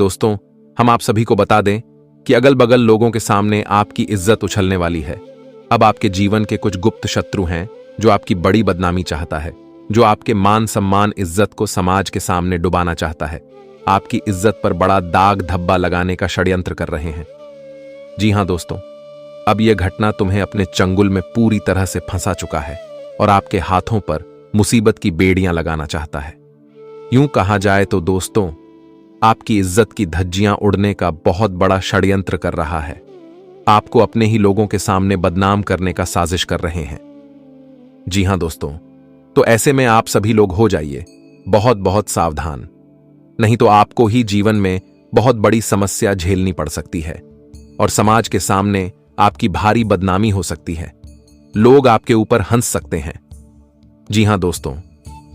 दोस्तों, हम आप सभी को बता दें कि अगल बगल लोगों के सामने आपकी इज्जत उछलने वाली है। अब आपके जीवन के कुछ गुप्त शत्रु हैं जो आपकी बड़ी बदनामी चाहता है, जो आपके मान सम्मान इज्जत को समाज के सामने डुबाना चाहता है, आपकी इज्जत पर बड़ा दाग धब्बा लगाने का षड्यंत्र कर रहे हैं। जी हां दोस्तों, अब यह घटना तुम्हें अपने चंगुल में पूरी तरह से फंसा चुका है और आपके हाथों पर मुसीबत की बेड़ियां लगाना चाहता है। यूं कहा जाए तो दोस्तों, आपकी इज्जत की धज्जियां उड़ने का बहुत बड़ा षड्यंत्र कर रहा है। आपको अपने ही लोगों के सामने बदनाम करने का साजिश कर रहे हैं। जी हां दोस्तों, तो ऐसे में आप सभी लोग हो जाइए बहुत बहुत सावधान, नहीं तो आपको ही जीवन में बहुत बड़ी समस्या झेलनी पड़ सकती है और समाज के सामने आपकी भारी बदनामी हो सकती है। लोग आपके ऊपर हंस सकते हैं। जी हां दोस्तों,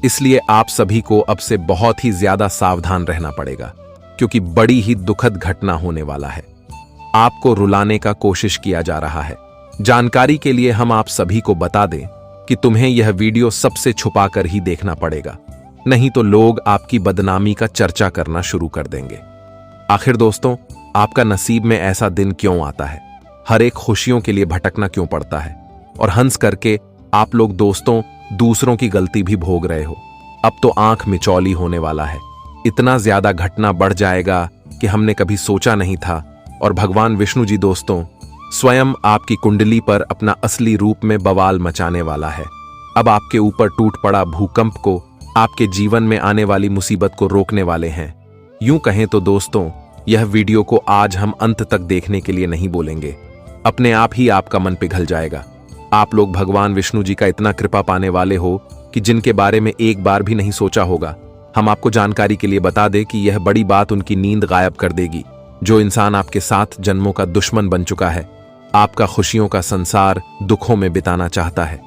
इसलिए आप सभी को अब से बहुत ही ज्यादा सावधान रहना पड़ेगा, क्योंकि बड़ी ही दुखद घटना होने वाला है। आपको रुलाने का कोशिश किया जा रहा है। जानकारी के लिए हम आप सभी को बता दें कि तुम्हें यह वीडियो सबसे छुपाकर ही देखना पड़ेगा, नहीं तो लोग आपकी बदनामी का चर्चा करना शुरू कर देंगे। आखिर दोस्तों, आपका नसीब में ऐसा दिन क्यों आता है? हर एक खुशियों के लिए भटकना क्यों पड़ता है? और हंस करके आप लोग दोस्तों दूसरों की गलती भी भोग रहे हो। अब तो आंख मिचौली होने वाला है। इतना ज्यादा घटना बढ़ जाएगा कि हमने कभी सोचा नहीं था। और भगवान विष्णु जी दोस्तों स्वयं आपकी कुंडली पर अपना असली रूप में बवाल मचाने वाला है। अब आपके ऊपर टूट पड़ा भूकंप को, आपके जीवन में आने वाली मुसीबत को रोकने वाले हैं। यूं कहें तो दोस्तों, यह वीडियो को आज हम अंत तक देखने के लिए नहीं बोलेंगे। अपने आप ही आपका मन पिघल जाएगा। आप लोग भगवान विष्णु जी का इतना कृपा पाने वाले हो कि जिनके बारे में एक बार भी नहीं सोचा होगा। हम आपको जानकारी के लिए बता दें कि यह बड़ी बात उनकी नींद गायब कर देगी। जो इंसान आपके 7 जन्मों का दुश्मन बन चुका है, आपका खुशियों का संसार दुखों में बिताना चाहता है।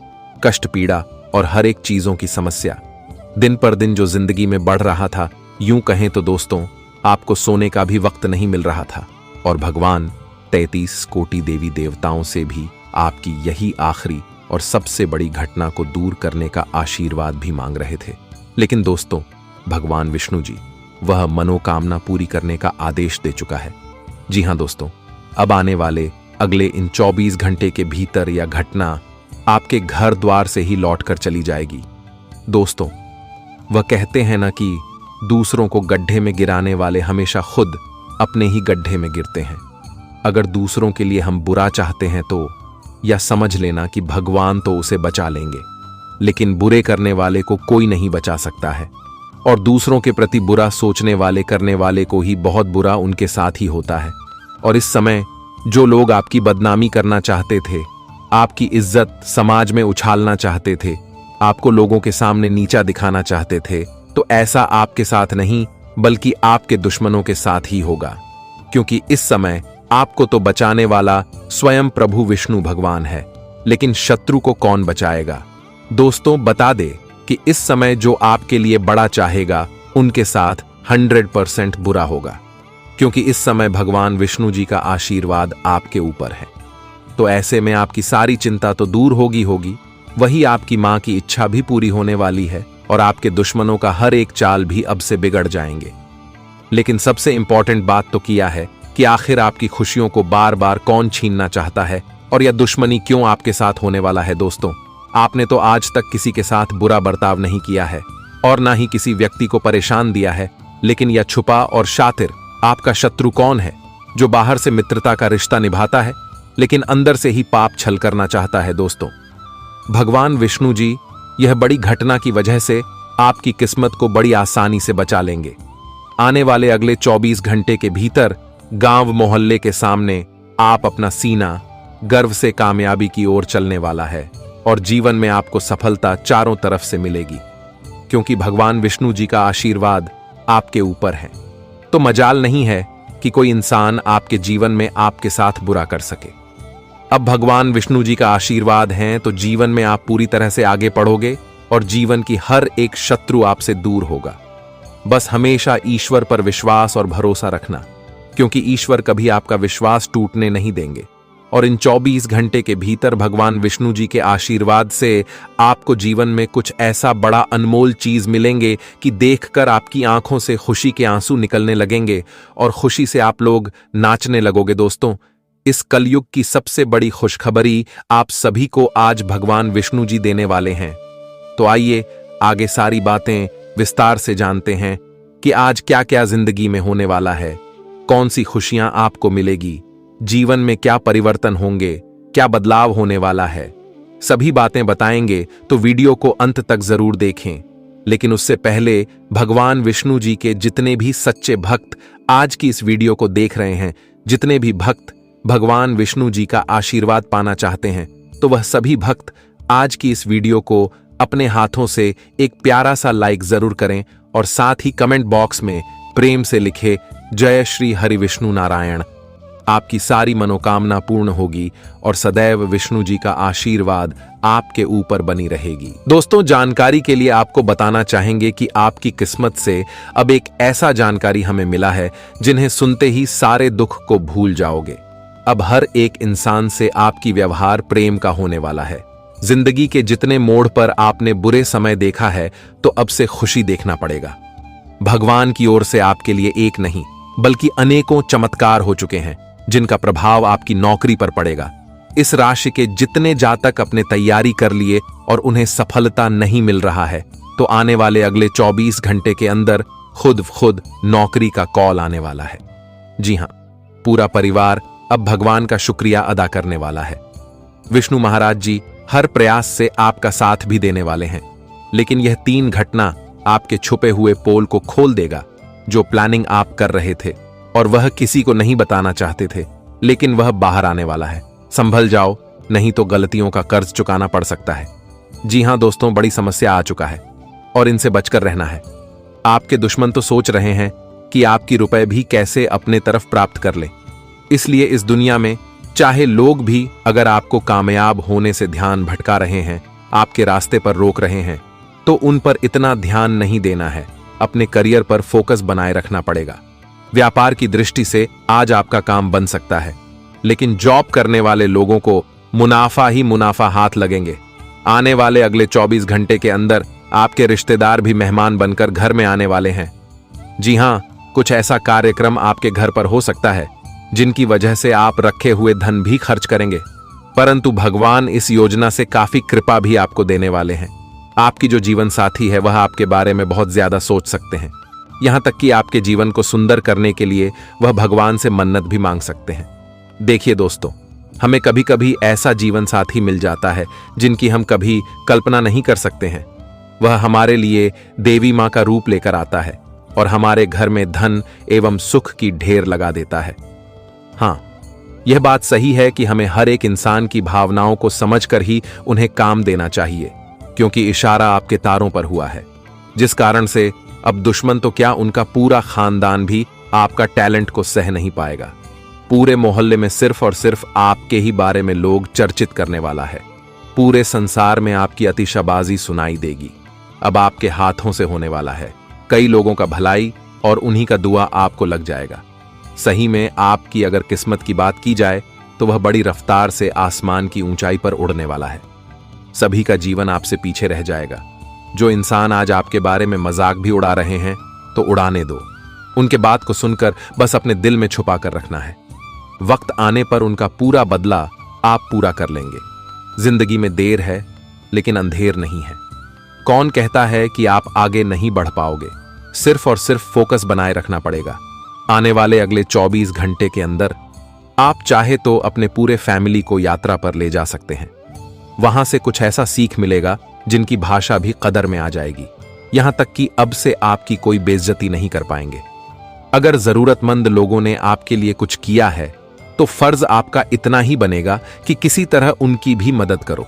कष्ट, पीड़ा और हर एक चीजों की समस्या दिन पर दिन जो जिंदगी में बढ़ रहा था, यूं कहें तो दोस्तों आपको सोने का भी वक्त नहीं मिल रहा था। और भगवान 33 कोटि देवी देवताओं से भी आपकी यही आखिरी और सबसे बड़ी घटना को दूर करने का आशीर्वाद भी मांग रहे थे। लेकिन दोस्तों, भगवान विष्णु जी वह मनोकामना पूरी करने का आदेश दे चुका है। जी हां दोस्तों, अब आने वाले अगले इन 24 घंटे के भीतर यह घटना आपके घर द्वार से ही लौट कर चली जाएगी। दोस्तों, वह कहते हैं ना कि दूसरों को गड्ढे में गिराने वाले हमेशा खुद अपने ही गड्ढे में गिरते हैं। अगर दूसरों के लिए हम बुरा चाहते हैं तो या समझ लेना कि भगवान तो उसे बचा लेंगे, लेकिन बुरे करने वाले को कोई नहीं बचा सकता है। और दूसरों के प्रति बुरा सोचने वाले करने वाले को ही बहुत बुरा उनके साथ ही होता है। और इस समय जो लोग आपकी बदनामी करना चाहते थे, आपकी इज्जत समाज में उछालना चाहते थे, आपको लोगों के सामने नीचा दिखाना चाहते थे, तो ऐसा आपके साथ नहीं बल्कि आपके दुश्मनों के साथ ही होगा। क्योंकि इस समय आपको तो बचाने वाला स्वयं प्रभु विष्णु भगवान है, लेकिन शत्रु को कौन बचाएगा? दोस्तों, बता दे कि इस समय जो आपके लिए बड़ा चाहेगा उनके साथ 100% बुरा होगा, क्योंकि इस समय भगवान विष्णु जी का आशीर्वाद आपके ऊपर है। तो ऐसे में आपकी सारी चिंता तो दूर होगी, वही आपकी मां की इच्छा भी पूरी होने वाली है और आपके दुश्मनों का हर एक चाल भी अब से बिगड़ जाएंगे। लेकिन सबसे इंपॉर्टेंट बात तो किया है कि आखिर आपकी खुशियों को बार बार कौन छीनना चाहता है और यह दुश्मनी क्यों आपके साथ होने वाला है? दोस्तों, आपने तो आज तक किसी के साथ बुरा बर्ताव नहीं किया है और ना ही किसी व्यक्ति को परेशान दिया है, लेकिन यह छुपा और शातिर आपका शत्रु कौन है, जो बाहर से मित्रता का रिश्ता निभाता है लेकिन अंदर से ही पाप छल करना चाहता है? दोस्तों, भगवान विष्णु जी यह बड़ी घटना की वजह से आपकी किस्मत को बड़ी आसानी से बचा लेंगे। आने वाले अगले 24 घंटे के भीतर गांव मोहल्ले के सामने आप अपना सीना गर्व से कामयाबी की ओर चलने वाला है और जीवन में आपको सफलता चारों तरफ से मिलेगी, क्योंकि भगवान विष्णु जी का आशीर्वाद आपके ऊपर है। तो मजाल नहीं है कि कोई इंसान आपके जीवन में आपके साथ बुरा कर सके। अब भगवान विष्णु जी का आशीर्वाद है तो जीवन में आप पूरी तरह से आगे बढ़ोगे और जीवन की हर एक शत्रु आपसे दूर होगा। बस हमेशा ईश्वर पर विश्वास और भरोसा रखना, क्योंकि ईश्वर कभी आपका विश्वास टूटने नहीं देंगे। और इन 24 घंटे के भीतर भगवान विष्णु जी के आशीर्वाद से आपको जीवन में कुछ ऐसा बड़ा अनमोल चीज मिलेंगे कि देखकर आपकी आंखों से खुशी के आंसू निकलने लगेंगे और खुशी से आप लोग नाचने लगोगे। दोस्तों, इस कलयुग की सबसे बड़ी खुशखबरी आप सभी को आज भगवान विष्णु जी देने वाले हैं। तो आइए आगे सारी बातें विस्तार से जानते हैं कि आज क्या क्या जिंदगी में होने वाला है, कौन सी खुशियां आपको मिलेगी, जीवन में क्या परिवर्तन होंगे, क्या बदलाव होने वाला है। सभी बातें बताएंगे, तो वीडियो को अंत तक जरूर देखें। लेकिन उससे पहले भगवान विष्णु जी के जितने भी सच्चे भक्त आज की इस वीडियो को देख रहे हैं, जितने भी भक्त भगवान विष्णु जी का आशीर्वाद पाना चाहते हैं, तो वह सभी भक्त आज की इस वीडियो को अपने हाथों से एक प्यारा सा लाइक जरूर करें और साथ ही कमेंट बॉक्स में प्रेम से लिखे जय श्री हरि विष्णु नारायण। आपकी सारी मनोकामना पूर्ण होगी और सदैव विष्णु जी का आशीर्वाद आपके ऊपर बनी रहेगी। दोस्तों, जानकारी के लिए आपको बताना चाहेंगे कि आपकी किस्मत से अब एक ऐसा जानकारी हमें मिला है जिन्हें सुनते ही सारे दुख को भूल जाओगे। अब हर एक इंसान से आपकी व्यवहार प्रेम का होने वाला है। जिंदगी के जितने मोड़ पर आपने बुरे समय देखा है, तो अब से खुशी देखना पड़ेगा। भगवान की ओर से आपके लिए एक नहीं बल्कि अनेकों चमत्कार हो चुके हैं, जिनका प्रभाव आपकी नौकरी पर पड़ेगा। इस राशि के जितने जातक अपने तैयारी कर लिए और उन्हें सफलता नहीं मिल रहा है, तो आने वाले अगले 24 घंटे के अंदर खुद नौकरी का कॉल आने वाला है। जी हां, पूरा परिवार अब भगवान का शुक्रिया अदा करने वाला है। विष्णु महाराज जी हर प्रयास से आपका साथ भी देने वाले हैं, लेकिन यह 3 घटना आपके छुपे हुए पोल को खोल देगा। जो प्लानिंग आप कर रहे थे और वह किसी को नहीं बताना चाहते थे, लेकिन वह बाहर आने वाला है। संभल जाओ, नहीं तो गलतियों का कर्ज चुकाना पड़ सकता है। जी हां दोस्तों, बड़ी समस्या आ चुका है और इनसे बचकर रहना है। आपके दुश्मन तो सोच रहे हैं कि आपकी रुपए भी कैसे अपने तरफ प्राप्त कर ले। इसलिए इस दुनिया में चाहे लोग भी अगर आपको कामयाब होने से ध्यान भटका रहे हैं, आपके रास्ते पर रोक रहे हैं, तो उन पर इतना ध्यान नहीं देना है। अपने करियर पर फोकस बनाए रखना पड़ेगा। व्यापार की दृष्टि से आज आपका काम बन सकता है, लेकिन जॉब करने वाले लोगों को मुनाफा ही मुनाफा हाथ लगेंगे। आने वाले अगले 24 घंटे के अंदर आपके रिश्तेदार भी मेहमान बनकर घर में आने वाले हैं। जी हां, कुछ ऐसा कार्यक्रम आपके घर पर हो सकता है जिनकी वजह से आप रखे हुए धन भी खर्च करेंगे, परंतु भगवान इस योजना से काफी कृपा भी आपको देने वाले हैं। आपकी जो जीवन साथी है, वह आपके बारे में बहुत ज्यादा सोच सकते हैं। यहां तक कि आपके जीवन को सुंदर करने के लिए वह भगवान से मन्नत भी मांग सकते हैं। देखिए दोस्तों, हमें कभी कभी ऐसा जीवन साथी मिल जाता है जिनकी हम कभी कल्पना नहीं कर सकते हैं। वह हमारे लिए देवी मां का रूप लेकर आता है और हमारे घर में धन एवं सुख की ढेर लगा देता है। हाँ, यह बात सही है कि हमें हर एक इंसान की भावनाओं को समझकर ही उन्हें काम देना चाहिए, क्योंकि इशारा आपके तारों पर हुआ है, जिस कारण से अब दुश्मन तो क्या, उनका पूरा खानदान भी आपका टैलेंट को सह नहीं पाएगा। पूरे मोहल्ले में सिर्फ और सिर्फ आपके ही बारे में लोग चर्चित करने वाला है। पूरे संसार में आपकी अतिशबाजी सुनाई देगी। अब आपके हाथों से होने वाला है। कई लोगों का भलाई और उन्हीं का दुआ आपको लग जाएगा। सही में आपकी अगर किस्मत की बात की जाए तो वह बड़ी रफ्तार से आसमान की ऊंचाई पर उड़ने वाला है। सभी का जीवन आपसे पीछे रह जाएगा। जो इंसान आज आपके बारे में मजाक भी उड़ा रहे हैं, तो उड़ाने दो। उनके बात को सुनकर बस अपने दिल में छुपा कर रखना है। वक्त आने पर उनका पूरा बदला आप पूरा कर लेंगे। जिंदगी में देर है, लेकिन अंधेर नहीं है। कौन कहता है कि आप आगे नहीं बढ़ पाओगे? सिर्फ और सिर्फ फोकस बनाए रखना पड़ेगा। आने वाले अगले 24 घंटे के अंदर आप चाहे तो अपने पूरे फैमिली को यात्रा पर ले जा सकते हैं। वहां से कुछ ऐसा सीख मिलेगा जिनकी भाषा भी कदर में आ जाएगी। यहां तक कि अब से आपकी कोई बेइज्जती नहीं कर पाएंगे। अगर जरूरतमंद लोगों ने आपके लिए कुछ किया है, तो फर्ज आपका इतना ही बनेगा कि किसी तरह उनकी भी मदद करो।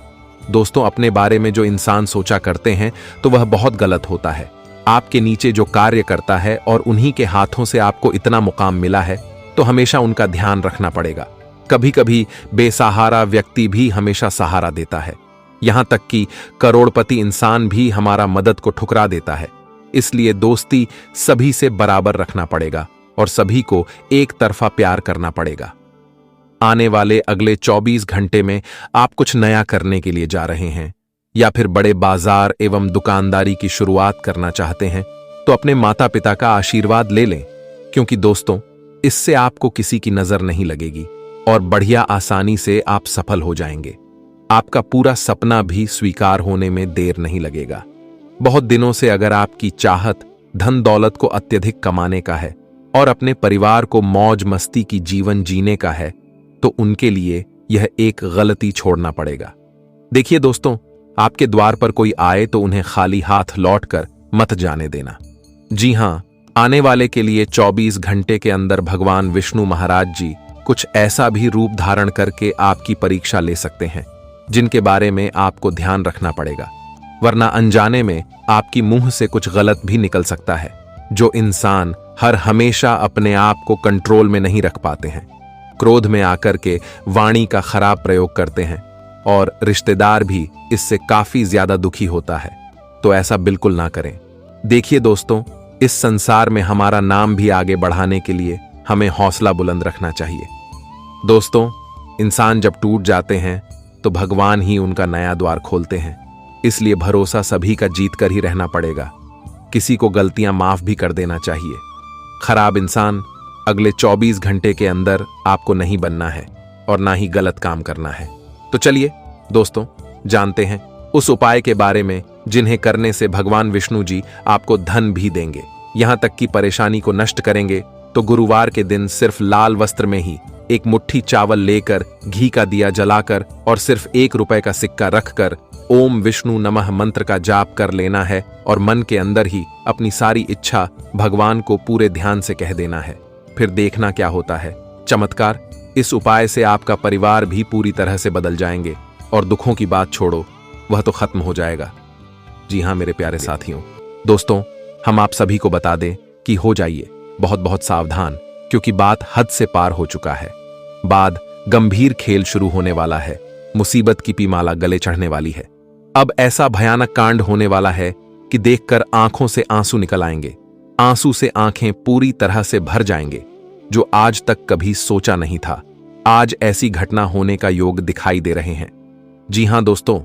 दोस्तों, अपने बारे में जो इंसान सोचा करते हैं, तो वह बहुत गलत होता है। आपके नीचे जो कार्य करता है और उन्हीं के हाथों से आपको इतना मुकाम मिला है, तो हमेशा उनका ध्यान रखना पड़ेगा। कभी कभी बेसहारा व्यक्ति भी हमेशा सहारा देता है। यहां तक कि करोड़पति इंसान भी हमारा मदद को ठुकरा देता है। इसलिए दोस्ती सभी से बराबर रखना पड़ेगा और सभी को एक तरफा प्यार करना पड़ेगा। आने वाले अगले 24 घंटे में आप कुछ नया करने के लिए जा रहे हैं या फिर बड़े बाजार एवं दुकानदारी की शुरुआत करना चाहते हैं, तो अपने माता पिता का आशीर्वाद ले लें, क्योंकि दोस्तों इससे आपको किसी की नजर नहीं लगेगी और बढ़िया आसानी से आप सफल हो जाएंगे। आपका पूरा सपना भी स्वीकार होने में देर नहीं लगेगा। बहुत दिनों से अगर आपकी चाहत धन दौलत को अत्यधिक कमाने का है और अपने परिवार को मौज मस्ती की जीवन जीने का है, तो उनके लिए यह एक गलती छोड़ना पड़ेगा। देखिए दोस्तों, आपके द्वार पर कोई आए तो उन्हें खाली हाथ लौटकर मत जाने देना। जी हां, आने वाले के लिए 24 घंटे के अंदर भगवान विष्णु महाराज जी कुछ ऐसा भी रूप धारण करके आपकी परीक्षा ले सकते हैं जिनके बारे में आपको ध्यान रखना पड़ेगा, वरना अनजाने में आपकी मुंह से कुछ गलत भी निकल सकता है। जो इंसान हर हमेशा अपने आप को कंट्रोल में नहीं रख पाते हैं, क्रोध में आकर के वाणी का खराब प्रयोग करते हैं और रिश्तेदार भी इससे काफी ज्यादा दुखी होता है, तो ऐसा बिल्कुल ना करें। देखिए दोस्तों, इस संसार में हमारा नाम भी आगे बढ़ाने के लिए हमें हौसला बुलंद रखना चाहिए। दोस्तों, इंसान जब टूट जाते हैं तो भगवान ही उनका नया द्वार खोलते हैं, इसलिए भरोसा सभी का जीत कर ही रहना पड़ेगा। किसी को गलतियां माफ भी कर देना चाहिए। खराब इंसान अगले 24 घंटे के अंदर आपको नहीं बनना है और ना ही गलत काम करना है। तो चलिए दोस्तों, जानते हैं उस उपाय के बारे में जिन्हें करने से भगवान विष्णु जी आपको धन भी देंगे, यहां तक कि परेशानी को नष्ट करेंगे। तो गुरुवार के दिन सिर्फ लाल वस्त्र में ही एक मुट्ठी चावल लेकर, घी का दिया जलाकर और सिर्फ 1 रुपए का सिक्का रखकर ओम विष्णु नमः मंत्र का जाप कर लेना है और मन के अंदर ही अपनी सारी इच्छा भगवान को पूरे ध्यान से कह देना है। फिर देखना क्या होता है चमत्कार। इस उपाय से आपका परिवार भी पूरी तरह से बदल जाएंगे और दुखों की बात छोड़ो, वह तो खत्म हो जाएगा। जी हां मेरे प्यारे साथियों, दोस्तों, हम आप सभी को बता दें कि हो जाइए बहुत बहुत सावधान, क्योंकि बात हद से पार हो चुका है। बाद गंभीर खेल शुरू होने वाला है। मुसीबत की पीमाला गले चढ़ने वाली है। अब ऐसा भयानक कांड होने वाला है कि देखकर आंखों से आंसू निकल आएंगे। आंसू से आंखें पूरी तरह से भर जाएंगे, जो आज तक कभी सोचा नहीं था। आज ऐसी घटना होने का योग दिखाई दे रहे हैं। जी हां दोस्तों,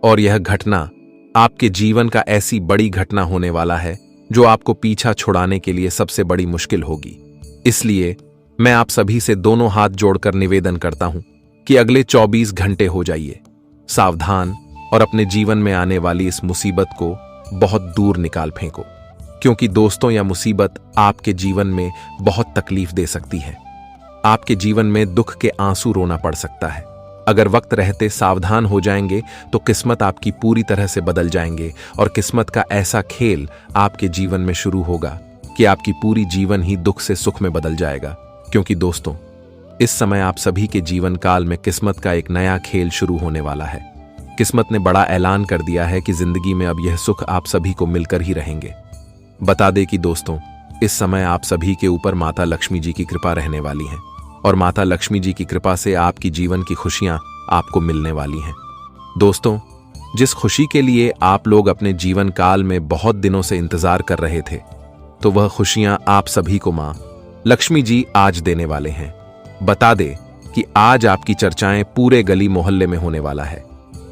और यह घटना आपके जीवन का ऐसी बड़ी घटना होने वाला है जो आपको पीछा छुड़ाने के लिए सबसे बड़ी मुश्किल होगी। इसलिए मैं आप सभी से दोनों हाथ जोड़कर निवेदन करता हूं कि अगले 24 घंटे हो जाइए सावधान और अपने जीवन में आने वाली इस मुसीबत को बहुत दूर निकाल फेंको, क्योंकि दोस्तों यह मुसीबत आपके जीवन में बहुत तकलीफ दे सकती है। आपके जीवन में दुख के आंसू रोना पड़ सकता है। अगर वक्त रहते सावधान हो जाएंगे तो किस्मत आपकी पूरी तरह से बदल जाएंगे और किस्मत का ऐसा खेल आपके जीवन में शुरू होगा कि आपकी पूरी जीवन ही दुख से सुख में बदल जाएगा। क्योंकि दोस्तों, इस समय आप सभी के जीवन काल में किस्मत का एक नया खेल शुरू होने वाला है। किस्मत ने बड़ा ऐलान कर दिया है कि जिंदगी में अब यह सुख आप सभी को मिलकर ही रहेंगे। बता दें कि दोस्तों, इस समय आप सभी के ऊपर माता लक्ष्मी जी की कृपा रहने वाली है और माता लक्ष्मी जी की कृपा से आपकी जीवन की खुशियां आपको मिलने वाली हैं। दोस्तों, जिस खुशी के लिए आप लोग अपने जीवन काल में बहुत दिनों से इंतजार कर रहे थे, तो वह खुशियां आप सभी को मां लक्ष्मी जी आज देने वाले हैं। बता दे कि आज आपकी चर्चाएं पूरे गली मोहल्ले में होने वाला है।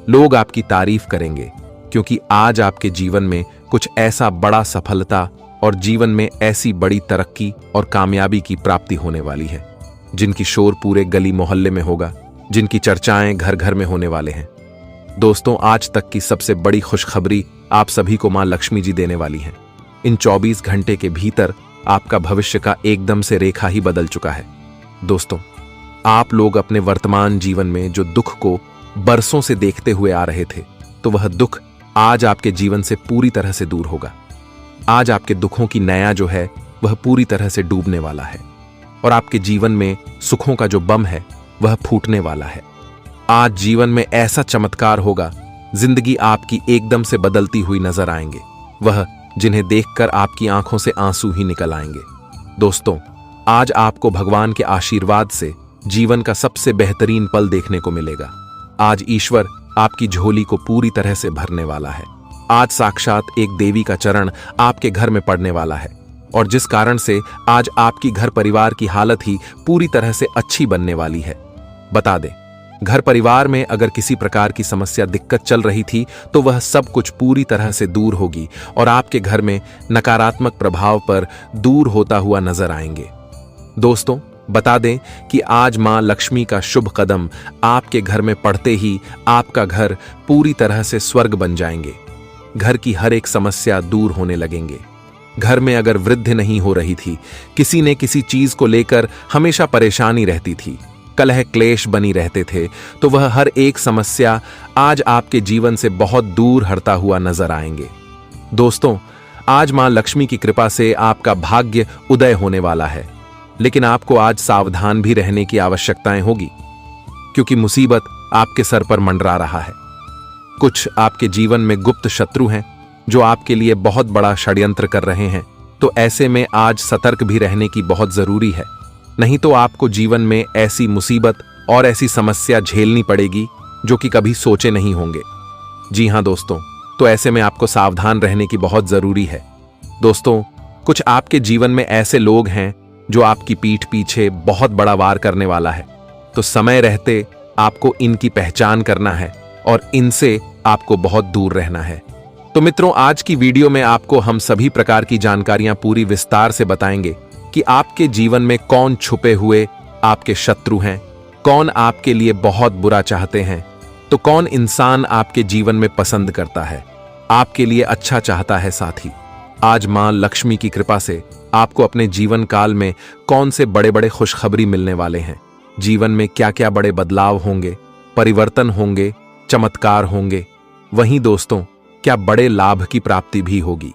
लोग आपकी तारीफ करेंगे, क्योंकि आज आपके जीवन में कुछ ऐसा बड़ा सफलता और जीवन में ऐसी बड़ी तरक्की और कामयाबी की प्राप्ति होने वाली है, जिनकी शोर पूरे गली मोहल्ले में होगा, जिनकी चर्चाएं घर घर में होने वाले हैं। दोस्तों, आज तक की सबसे बड़ी खुशखबरी आप सभी को मां लक्ष्मी जी देने वाली हैं। इन 24 घंटे के भीतर आपका भविष्य का एकदम से रेखा ही बदल चुका है। दोस्तों, आप लोग अपने वर्तमान जीवन में जो दुख को बरसों से देखते हुए आ रहे थे, तो वह दुख आज आपके जीवन से पूरी तरह से दूर होगा। आज आपके दुखों की नया जो है वह पूरी तरह से डूबने वाला है और आपके जीवन में सुखों का जो बम है वह फूटने वाला है। आज जीवन में ऐसा चमत्कार होगा, जिंदगी आपकी एकदम से बदलती हुई नजर आएंगे, वह जिन्हें देखकर आपकी आंखों से आंसू ही निकल आएंगे। दोस्तों, आज आपको भगवान के आशीर्वाद से जीवन का सबसे बेहतरीन पल देखने को मिलेगा। आज ईश्वर आपकी झोली को पूरी तरह से भरने वाला है। आज साक्षात एक देवी का चरण आपके घर में पड़ने वाला है और जिस कारण से आज आपकी घर परिवार की हालत ही पूरी तरह से अच्छी बनने वाली है। बता दें, घर परिवार में अगर किसी प्रकार की समस्या दिक्कत चल रही थी तो वह सब कुछ पूरी तरह से दूर होगी और आपके घर में नकारात्मक प्रभाव पर दूर होता हुआ नजर आएंगे। दोस्तों, बता दें कि आज मां लक्ष्मी का शुभ कदम आपके घर में पड़ते ही आपका घर पूरी तरह से स्वर्ग बन जाएंगे। घर की हर एक समस्या दूर होने लगेंगे। घर में अगर वृद्धि नहीं हो रही थी, किसी ने किसी चीज को लेकर हमेशा परेशानी रहती थी, कलह क्लेश बनी रहते थे, तो वह हर एक समस्या आज आपके जीवन से बहुत दूर हटता हुआ नजर आएंगे। दोस्तों, आज मां लक्ष्मी की कृपा से आपका भाग्य उदय होने वाला है, लेकिन आपको आज सावधान भी रहने की आवश्यकताएं होगी, क्योंकि मुसीबत आपके सर पर मंडरा रहा है। कुछ आपके जीवन में गुप्त शत्रु हैं जो आपके लिए बहुत बड़ा षड्यंत्र कर रहे हैं, तो ऐसे में आज सतर्क भी रहने की बहुत जरूरी है, नहीं तो आपको जीवन में ऐसी मुसीबत और ऐसी समस्या झेलनी पड़ेगी जो कि कभी सोचे नहीं होंगे। जी हां दोस्तों, तो ऐसे में आपको सावधान रहने की बहुत जरूरी है। दोस्तों, कुछ आपके जीवन में ऐसे लोग हैं जो आपकी पीठ पीछे बहुत बड़ा वार करने वाला है, तो समय रहते आपको इनकी पहचान करना है और इनसे आपको बहुत दूर रहना है। तो मित्रों, आज की वीडियो में आपको हम सभी प्रकार की जानकारियां पूरी विस्तार से बताएंगे कि आपके जीवन में कौन छुपे हुए आपके शत्रु हैं, कौन आपके लिए बहुत बुरा चाहते हैं, तो कौन इंसान आपके जीवन में पसंद करता है, आपके लिए अच्छा चाहता है। साथ ही आज मां लक्ष्मी की कृपा से आपको अपने जीवन काल में कौन से बड़े बड़े खुशखबरी मिलने वाले हैं, जीवन में क्या क्या बड़े बदलाव होंगे, परिवर्तन होंगे, चमत्कार होंगे, वहीं दोस्तों क्या बड़े लाभ की प्राप्ति भी होगी।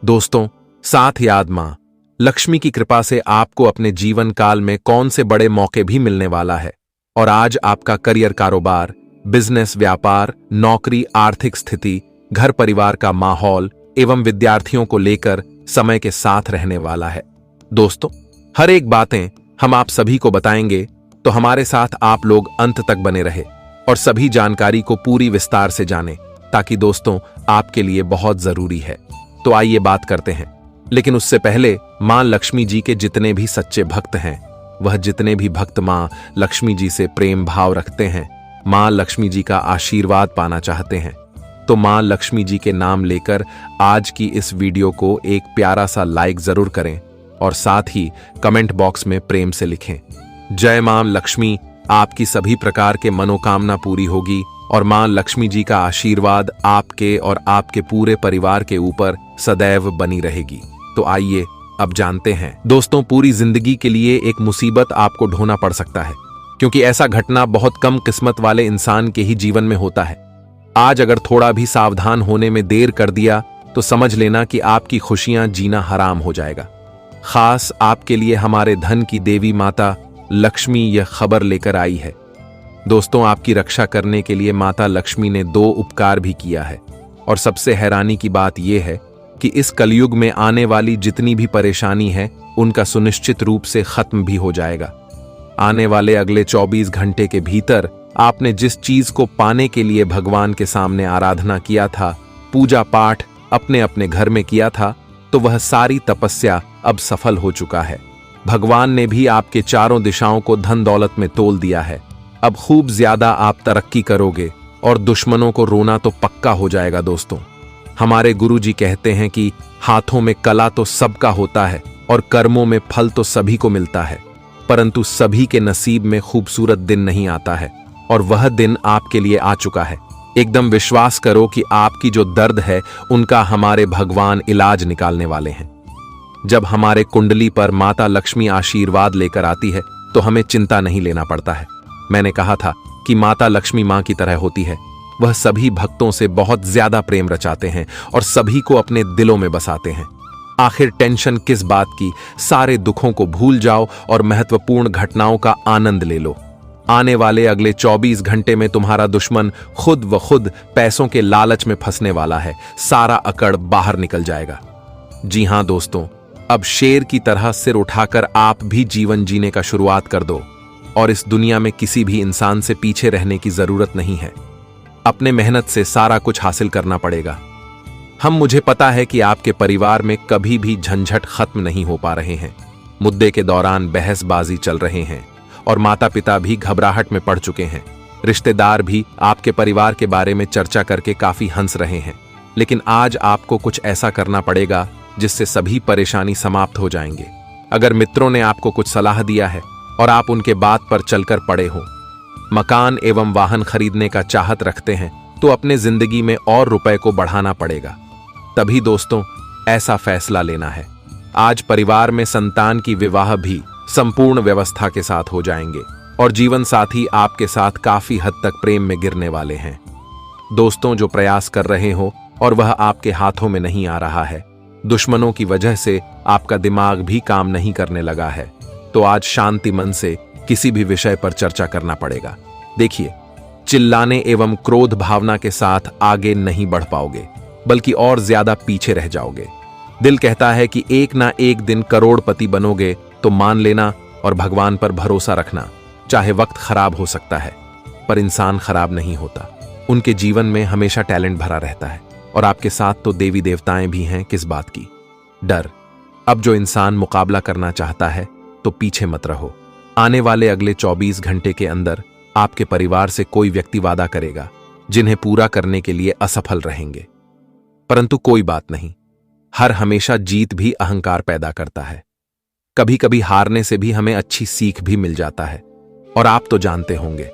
दोस्तों, साथ याद मां लक्ष्मी की कृपा से आपको अपने जीवन काल में कौन से बड़े मौके भी मिलने वाला है और आज आपका करियर, कारोबार, बिजनेस, व्यापार, नौकरी, आर्थिक स्थिति, घर परिवार का माहौल एवं विद्यार्थियों को लेकर समय के साथ रहने वाला है। दोस्तों, हर एक बातें हम आप सभी को बताएंगे, तो हमारे साथ आप लोग अंत तक बने रहे और सभी जानकारी को पूरी विस्तार से जानें, ताकि दोस्तों आपके लिए बहुत जरूरी है। तो आइए बात करते हैं, लेकिन उससे पहले मां लक्ष्मी जी के जितने भी सच्चे भक्त हैं, वह जितने भी भक्त मां लक्ष्मी जी से प्रेम भाव रखते हैं, मां लक्ष्मी जी का आशीर्वाद पाना चाहते हैं, तो मां लक्ष्मी जी के नाम लेकर आज की इस वीडियो को एक प्यारा सा लाइक जरूर करें और साथ ही कमेंट बॉक्स में प्रेम से लिखें, जय मां लक्ष्मी। आपकी सभी प्रकार के मनोकामना पूरी होगी और मां लक्ष्मी जी का आशीर्वाद आपके और आपके पूरे परिवार के ऊपर सदैव बनी रहेगी। तो आइए अब जानते हैं। दोस्तों, पूरी जिंदगी के लिए एक मुसीबत आपको ढोना पड़ सकता है, क्योंकि ऐसा घटना बहुत कम किस्मत वाले इंसान के ही जीवन में होता है। आज अगर थोड़ा भी सावधान होने में देर कर दिया तो समझ लेना कि आपकी खुशियां जीना हराम हो जाएगा। खास आपके लिए हमारे धन की देवी माता लक्ष्मी यह खबर लेकर आई है। दोस्तों, आपकी रक्षा करने के लिए माता लक्ष्मी ने 2 उपकार भी किया है, और सबसे हैरानी की बात यह है कि इस कलयुग में आने वाली जितनी भी परेशानी है उनका सुनिश्चित रूप से खत्म भी हो जाएगा। आने वाले अगले 24 घंटे के भीतर आपने जिस चीज को पाने के लिए भगवान के सामने आराधना किया था, पूजा पाठ अपने अपने घर में किया था, तो वह सारी तपस्या अब सफल हो चुका है। भगवान ने भी आपके चारों दिशाओं को धन दौलत में तोल दिया है। अब खूब ज्यादा आप तरक्की करोगे और दुश्मनों को रोना तो पक्का हो जाएगा। दोस्तों, हमारे गुरुजी कहते हैं कि हाथों में कला तो सबका होता है और कर्मों में फल तो सभी को मिलता है, परंतु सभी के नसीब में खूबसूरत दिन नहीं आता है, और वह दिन आपके लिए आ चुका है। एकदम विश्वास करो कि आपकी जो दर्द है उनका हमारे भगवान इलाज निकालने वाले हैं। जब हमारे कुंडली पर माता लक्ष्मी आशीर्वाद लेकर आती है तो हमें चिंता नहीं लेना पड़ता है। मैंने कहा था कि माता लक्ष्मी मां की तरह होती है। वह सभी भक्तों से बहुत ज्यादा प्रेम रचाते हैं और सभी को अपने दिलों में बसाते हैं। आखिर टेंशन किस बात की, सारे दुखों को भूल जाओ और महत्वपूर्ण घटनाओं का आनंद ले लो। आने वाले अगले 24 घंटे में तुम्हारा दुश्मन खुद व खुद पैसों के लालच में फंसने वाला है। सारा अकड़ बाहर निकल जाएगा। जी हां दोस्तों, अब शेर की तरह सिर उठाकर आप भी जीवन जीने का शुरुआत कर दो, और इस दुनिया में किसी भी इंसान से पीछे रहने की जरूरत नहीं है। अपने मेहनत से सारा कुछ हासिल करना पड़ेगा। मुझे पता है कि आपके परिवार में कभी भी झंझट खत्म नहीं हो पा रहे हैं। मुद्दे के दौरान बहसबाजी चल रहे हैं और माता पिता भी घबराहट में पड़ चुके हैं। रिश्तेदार भी आपके परिवार के बारे में चर्चा करके काफी हंस रहे हैं। लेकिन आज आपको कुछ ऐसा करना पड़ेगा जिससे सभी परेशानी समाप्त हो जाएंगे। अगर मित्रों ने आपको कुछ सलाह दिया है और आप उनके बात पर चलकर पड़े हो, मकान एवं वाहन खरीदने का चाहत रखते हैं, तो अपने जिंदगी में और रुपए को बढ़ाना पड़ेगा। तभी दोस्तों ऐसा फैसला लेना है। आज परिवार में संतान की विवाह भी संपूर्ण व्यवस्था के साथ हो जाएंगे और जीवन साथी आपके साथ काफी हद तक प्रेम में गिरने वाले हैं। दोस्तों जो प्रयास कर रहे हो और वह आपके हाथों में नहीं आ रहा है, दुश्मनों की वजह से आपका दिमाग भी काम नहीं करने लगा है, तो आज शांति मन से किसी भी विषय पर चर्चा करना पड़ेगा। देखिए, चिल्लाने एवं क्रोध भावना के साथ आगे नहीं बढ़ पाओगे, बल्कि और ज्यादा पीछे रह जाओगे। दिल कहता है कि एक ना एक दिन करोड़पति बनोगे, तो मान लेना और भगवान पर भरोसा रखना। चाहे वक्त खराब हो सकता है, पर इंसान खराब नहीं होता। उनके जीवन में हमेशा टैलेंट भरा रहता है और आपके साथ तो देवी देवताएं भी हैं। किस बात की डर? अब जो इंसान मुकाबला करना चाहता है तो पीछे मत रहो। आने वाले अगले 24 घंटे के अंदर आपके परिवार से कोई व्यक्ति वादा करेगा जिन्हें पूरा करने के लिए असफल रहेंगे। परंतु कोई बात नहीं, हर हमेशा जीत भी अहंकार पैदा करता है। कभी कभी हारने से भी हमें अच्छी सीख भी मिल जाता है, और आप तो जानते होंगे।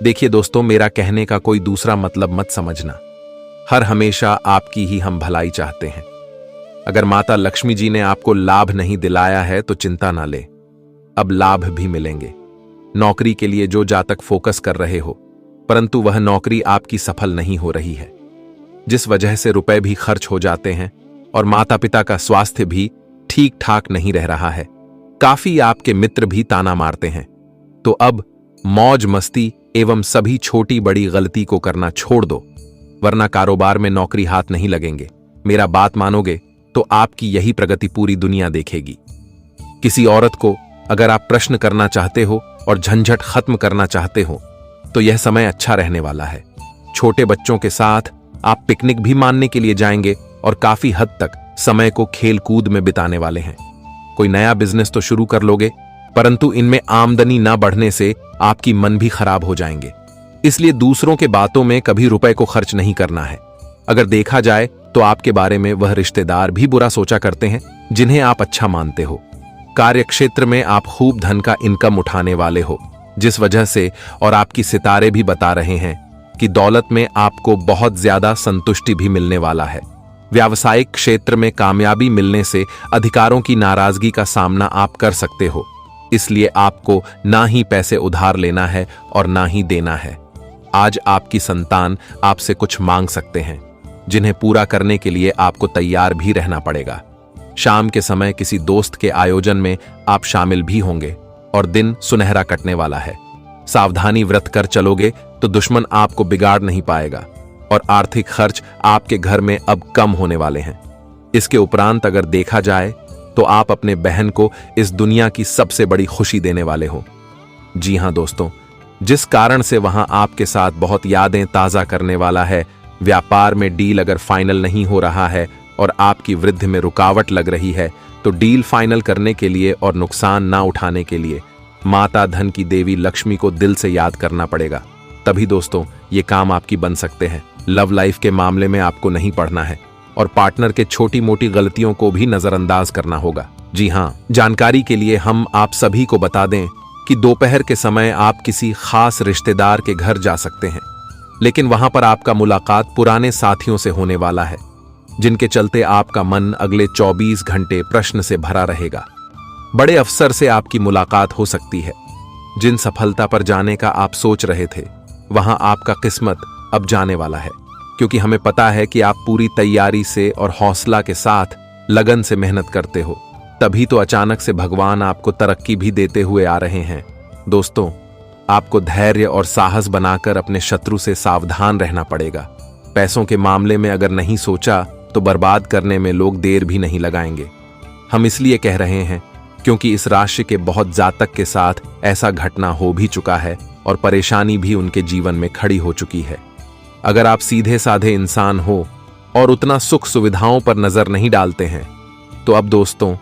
देखिए दोस्तों, मेरा कहने का कोई दूसरा मतलब मत समझना। हर हमेशा आपकी ही हम भलाई चाहते हैं। अगर माता लक्ष्मी जी ने आपको लाभ नहीं दिलाया है तो चिंता ना ले, अब लाभ भी मिलेंगे। नौकरी के लिए जो जातक फोकस कर रहे हो, परंतु वह नौकरी आपकी सफल नहीं हो रही है, जिस वजह से रुपए भी खर्च हो जाते हैं और माता पिता का स्वास्थ्य भी ठीक ठाक नहीं रह रहा है। काफी आपके मित्र भी ताना मारते हैं, तो अब मौज मस्ती एवं सभी छोटी बड़ी गलती को करना छोड़ दो, वरना कारोबार में नौकरी हाथ नहीं लगेंगे। मेरा बात मानोगे तो आपकी यही प्रगति पूरी दुनिया देखेगी। किसी औरत को अगर आप प्रश्न करना चाहते हो और झंझट खत्म करना चाहते हो, तो यह समय अच्छा रहने वाला है। छोटे बच्चों के साथ आप पिकनिक भी मानने के लिए जाएंगे और काफी हद तक समय को खेल कूद में बिताने वाले हैं। कोई नया बिजनेस तो शुरू कर लोगे, परंतु इनमें आमदनी न बढ़ने से आपकी मन भी खराब हो जाएंगे। इसलिए दूसरों के बातों में कभी रुपए को खर्च नहीं करना है। अगर देखा जाए तो आपके बारे में वह रिश्तेदार भी बुरा सोचा करते हैं जिन्हें आप अच्छा मानते हो। कार्य क्षेत्र में आप खूब धन का इनकम उठाने वाले हो, जिस वजह से और आपकी सितारे भी बता रहे हैं कि दौलत में आपको बहुत ज्यादा संतुष्टि भी मिलने वाला है। व्यावसायिक क्षेत्र में कामयाबी मिलने से अधिकारों की नाराजगी का सामना आप कर सकते हो। इसलिए आपको ना ही पैसे उधार लेना है और ना ही देना है। आज आपकी संतान आपसे कुछ मांग सकते हैं, जिन्हें पूरा करने के लिए आपको तैयार भी रहना पड़ेगा। शाम के समय किसी दोस्त के आयोजन में आप शामिल भी होंगे और दिन सुनहरा कटने वाला है। सावधानी व्रत कर चलोगे तो दुश्मन आपको बिगाड़ नहीं पाएगा और आर्थिक खर्च आपके घर में अब कम होने वाले हैं। इसके उपरांत अगर देखा जाए तो आप अपने बहन को इस दुनिया की सबसे बड़ी खुशी देने वाले हो। जी हां दोस्तों, जिस कारण से वहां आपके साथ बहुत यादें ताजा करने वाला है। व्यापार में डील अगर फाइनल नहीं हो रहा है और आपकी वृद्धि में रुकावट लग रही है, तो डील फाइनल करने के लिए और नुकसान ना उठाने के लिए माता धन की देवी लक्ष्मी को दिल से याद करना पड़ेगा। तभी दोस्तों ये काम आपकी बन सकते हैं। लव लाइफ के मामले में आपको नहीं पढ़ना है और पार्टनर के छोटी मोटी गलतियों को भी नजरअंदाज करना होगा। जी हां, जानकारी के लिए हम आप सभी को बता दें कि दोपहर के समय आप किसी खास रिश्तेदार के घर जा सकते हैं, लेकिन वहां पर आपका मुलाकात पुराने साथियों से होने वाला है, जिनके चलते आपका मन अगले 24 घंटे प्रश्न से भरा रहेगा। बड़े अफसर से आपकी मुलाकात हो सकती है। जिन सफलता पर जाने का आप सोच रहे थे, वहां आपका किस्मत अब जाने वाला है, क्योंकि हमें पता है कि आप पूरी तैयारी से और हौसला के साथ लगन से मेहनत करते हो। तभी तो अचानक से भगवान आपको तरक्की भी देते हुए आ रहे हैं। दोस्तों, आपको धैर्य और साहस बनाकर अपने शत्रु से सावधान रहना पड़ेगा। पैसों के मामले में अगर नहीं सोचा तो बर्बाद करने में लोग देर भी नहीं लगाएंगे। हम इसलिए कह रहे हैं क्योंकि इस राशि के बहुत जातक के साथ ऐसा घटना हो भी चुका है और परेशानी भी उनके जीवन में खड़ी हो चुकी है। अगर आप सीधे साधे इंसान हो और उतना सुख सुविधाओं पर नजर नहीं डालते हैं, तो अब दोस्तों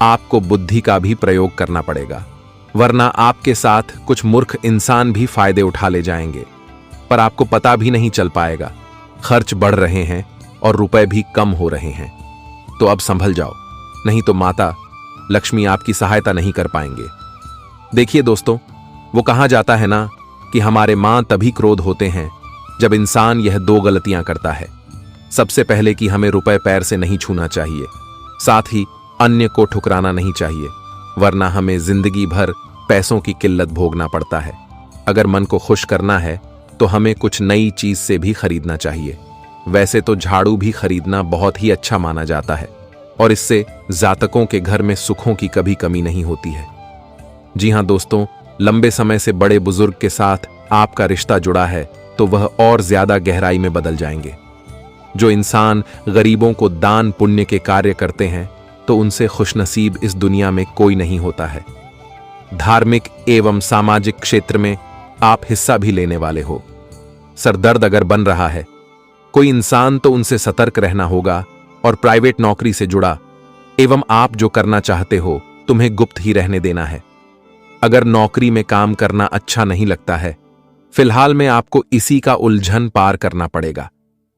आपको बुद्धि का भी प्रयोग करना पड़ेगा। वरना आपके साथ कुछ मूर्ख इंसान भी फायदे उठा ले जाएंगे, पर आपको पता भी नहीं चल पाएगा। खर्च बढ़ रहे हैं और रुपए भी कम हो रहे हैं। तो अब संभल जाओ, नहीं तो माता लक्ष्मी आपकी सहायता नहीं कर पाएंगे। देखिए दोस्तों, वो कहा जाता है ना कि हमारे मां तभी क्रोध होते हैं जब इंसान यह दो गलतियां करता है। सबसे पहले कि हमें रुपए पैर से नहीं छूना चाहिए, साथ ही अन्य को ठुकराना नहीं चाहिए, वरना हमें जिंदगी भर पैसों की किल्लत भोगना पड़ता है। अगर मन को खुश करना है तो हमें कुछ नई चीज से भी खरीदना चाहिए। वैसे तो झाड़ू भी खरीदना बहुत ही अच्छा माना जाता है और इससे जातकों के घर में सुखों की कभी कमी नहीं होती है। जी हां दोस्तों, लंबे समय से बड़े बुजुर्ग के साथ आपका रिश्ता जुड़ा है तो वह और ज्यादा गहराई में बदल जाएंगे। जो इंसान गरीबों को दान पुण्य के कार्य करते हैं तो उनसे खुशनसीब इस दुनिया में कोई नहीं होता है। धार्मिक एवं सामाजिक क्षेत्र में आप हिस्सा भी लेने वाले हो। सरदर्द अगर बन रहा है कोई इंसान तो उनसे सतर्क रहना होगा, और प्राइवेट नौकरी से जुड़ा एवं आप जो करना चाहते हो तुम्हें गुप्त ही रहने देना है। अगर नौकरी में काम करना अच्छा नहीं लगता है, फिलहाल में आपको इसी का उलझन पार करना पड़ेगा,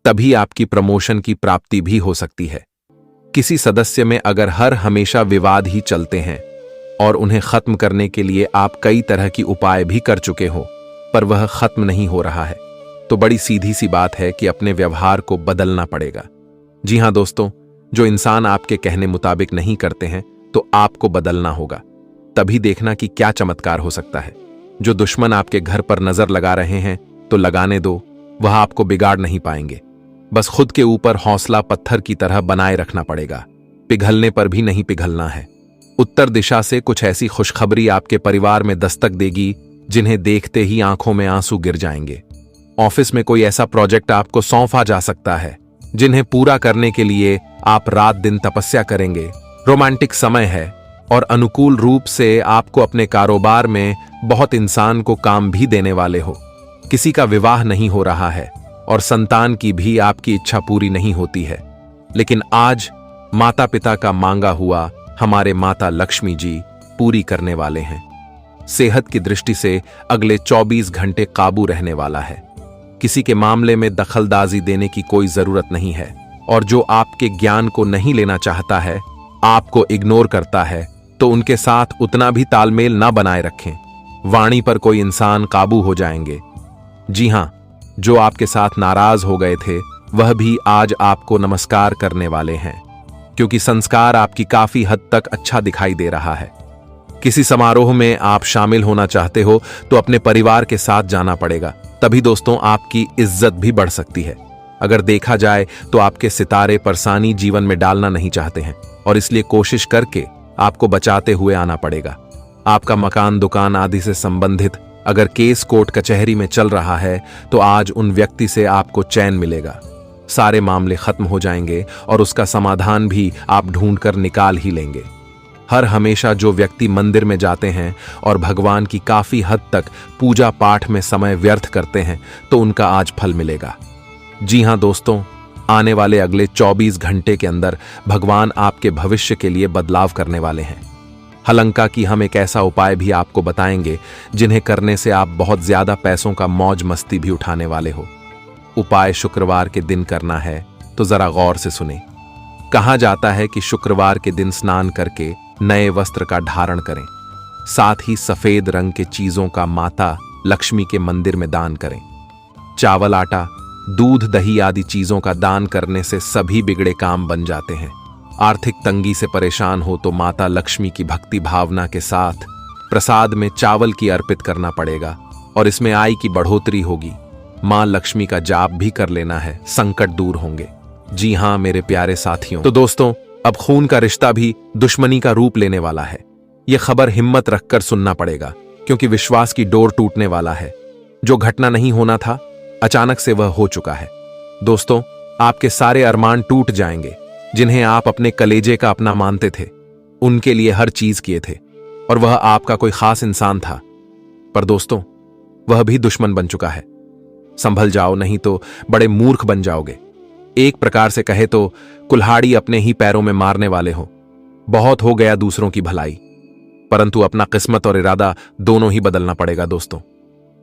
तभी आपकी प्रमोशन की प्राप्ति भी हो सकती है। किसी सदस्य में अगर हर हमेशा विवाद ही चलते हैं और उन्हें खत्म करने के लिए आप कई तरह की उपाय भी कर चुके हो पर वह खत्म नहीं हो रहा है, तो बड़ी सीधी सी बात है कि अपने व्यवहार को बदलना पड़ेगा। जी हां दोस्तों, जो इंसान आपके कहने मुताबिक नहीं करते हैं तो आपको बदलना होगा, तभी देखना कि क्या चमत्कार हो सकता है। जो दुश्मन आपके घर पर नजर लगा रहे हैं तो लगाने दो, वह आपको बिगाड़ नहीं पाएंगे। बस खुद के ऊपर हौसला पत्थर की तरह बनाए रखना पड़ेगा, पिघलने पर भी नहीं पिघलना है। उत्तर दिशा से कुछ ऐसी खुशखबरी आपके परिवार में दस्तक देगी जिन्हें देखते ही आंखों में आंसू गिर जाएंगे। ऑफिस में कोई ऐसा प्रोजेक्ट आपको सौंपा जा सकता है जिन्हें पूरा करने के लिए आप रात दिन तपस्या करेंगे। रोमांटिक समय है और अनुकूल रूप से आपको अपने कारोबार में बहुत इंसान को काम भी देने वाले हो। किसी का विवाह नहीं हो रहा है और संतान की भी आपकी इच्छा पूरी नहीं होती है, लेकिन आज माता पिता का मांगा हुआ हमारे माता लक्ष्मी जी पूरी करने वाले हैं। सेहत की दृष्टि से अगले 24 घंटे काबू रहने वाला है। किसी के मामले में दखलंदाजी देने की कोई जरूरत नहीं है, और जो आपके ज्ञान को नहीं लेना चाहता है, आपको इग्नोर करता है, तो उनके साथ उतना भी तालमेल ना बनाए रखें। वाणी पर कोई इंसान काबू हो जाएंगे। जी हां, जो आपके साथ नाराज हो गए थे वह भी आज आपको नमस्कार करने वाले हैं, क्योंकि संस्कार आपकी काफी हद तक अच्छा दिखाई दे रहा है। किसी समारोह में आप शामिल होना चाहते हो तो अपने परिवार के साथ जाना पड़ेगा, तभी दोस्तों आपकी इज्जत भी बढ़ सकती है। अगर देखा जाए तो आपके सितारे परेशानी जीवन में डालना नहीं चाहते हैं और इसलिए कोशिश करके आपको बचाते हुए आना पड़ेगा। आपका मकान दुकान आदि से संबंधित अगर केस कोर्ट कचहरी में चल रहा है तो आज उन व्यक्ति से आपको चैन मिलेगा। सारे मामले खत्म हो जाएंगे और उसका समाधान भी आप ढूंढकर निकाल ही लेंगे। हर हमेशा जो व्यक्ति मंदिर में जाते हैं और भगवान की काफी हद तक पूजा पाठ में समय व्यर्थ करते हैं तो उनका आज फल मिलेगा। जी हां दोस्तों, आने वाले अगले 24 घंटे के अंदर भगवान आपके भविष्य के लिए बदलाव करने वाले हैं। हलंका की हम एक ऐसा उपाय भी आपको बताएंगे जिन्हें करने से आप बहुत ज्यादा पैसों का मौज मस्ती भी उठाने वाले हो। उपाय शुक्रवार के दिन करना है, तो जरा गौर से सुने। कहा जाता है कि शुक्रवार के दिन स्नान करके नए वस्त्र का धारण करें, साथ ही सफेद रंग के चीजों का माता लक्ष्मी के मंदिर में दान करें। चावल, आटा, दूध, दही आदि चीजों का दान करने से सभी बिगड़े काम बन जाते हैं। आर्थिक तंगी से परेशान हो तो माता लक्ष्मी की भक्ति भावना के साथ प्रसाद में चावल की अर्पित करना पड़ेगा और इसमें आय की बढ़ोतरी होगी। मां लक्ष्मी का जाप भी कर लेना है, संकट दूर होंगे। जी हां मेरे प्यारे साथियों, तो दोस्तों अब खून का रिश्ता भी दुश्मनी का रूप लेने वाला है। यह खबर हिम्मत रखकर सुनना पड़ेगा, क्योंकि विश्वास की डोर टूटने वाला है। जो घटना नहीं होना था अचानक से वह हो चुका है। दोस्तों, आपके सारे अरमान टूट जाएंगे जिन्हें आप अपने कलेजे का अपना मानते थे। उनके लिए हर चीज किए थे और वह आपका कोई खास इंसान था, पर दोस्तों वह भी दुश्मन बन चुका है। संभल जाओ, नहीं तो बड़े मूर्ख बन जाओगे। एक प्रकार से कहे तो कुल्हाड़ी अपने ही पैरों में मारने वाले हो। बहुत हो गया दूसरों की भलाई। परंतु अपना किस्मत और इरादा दोनों ही बदलना पड़ेगा दोस्तों।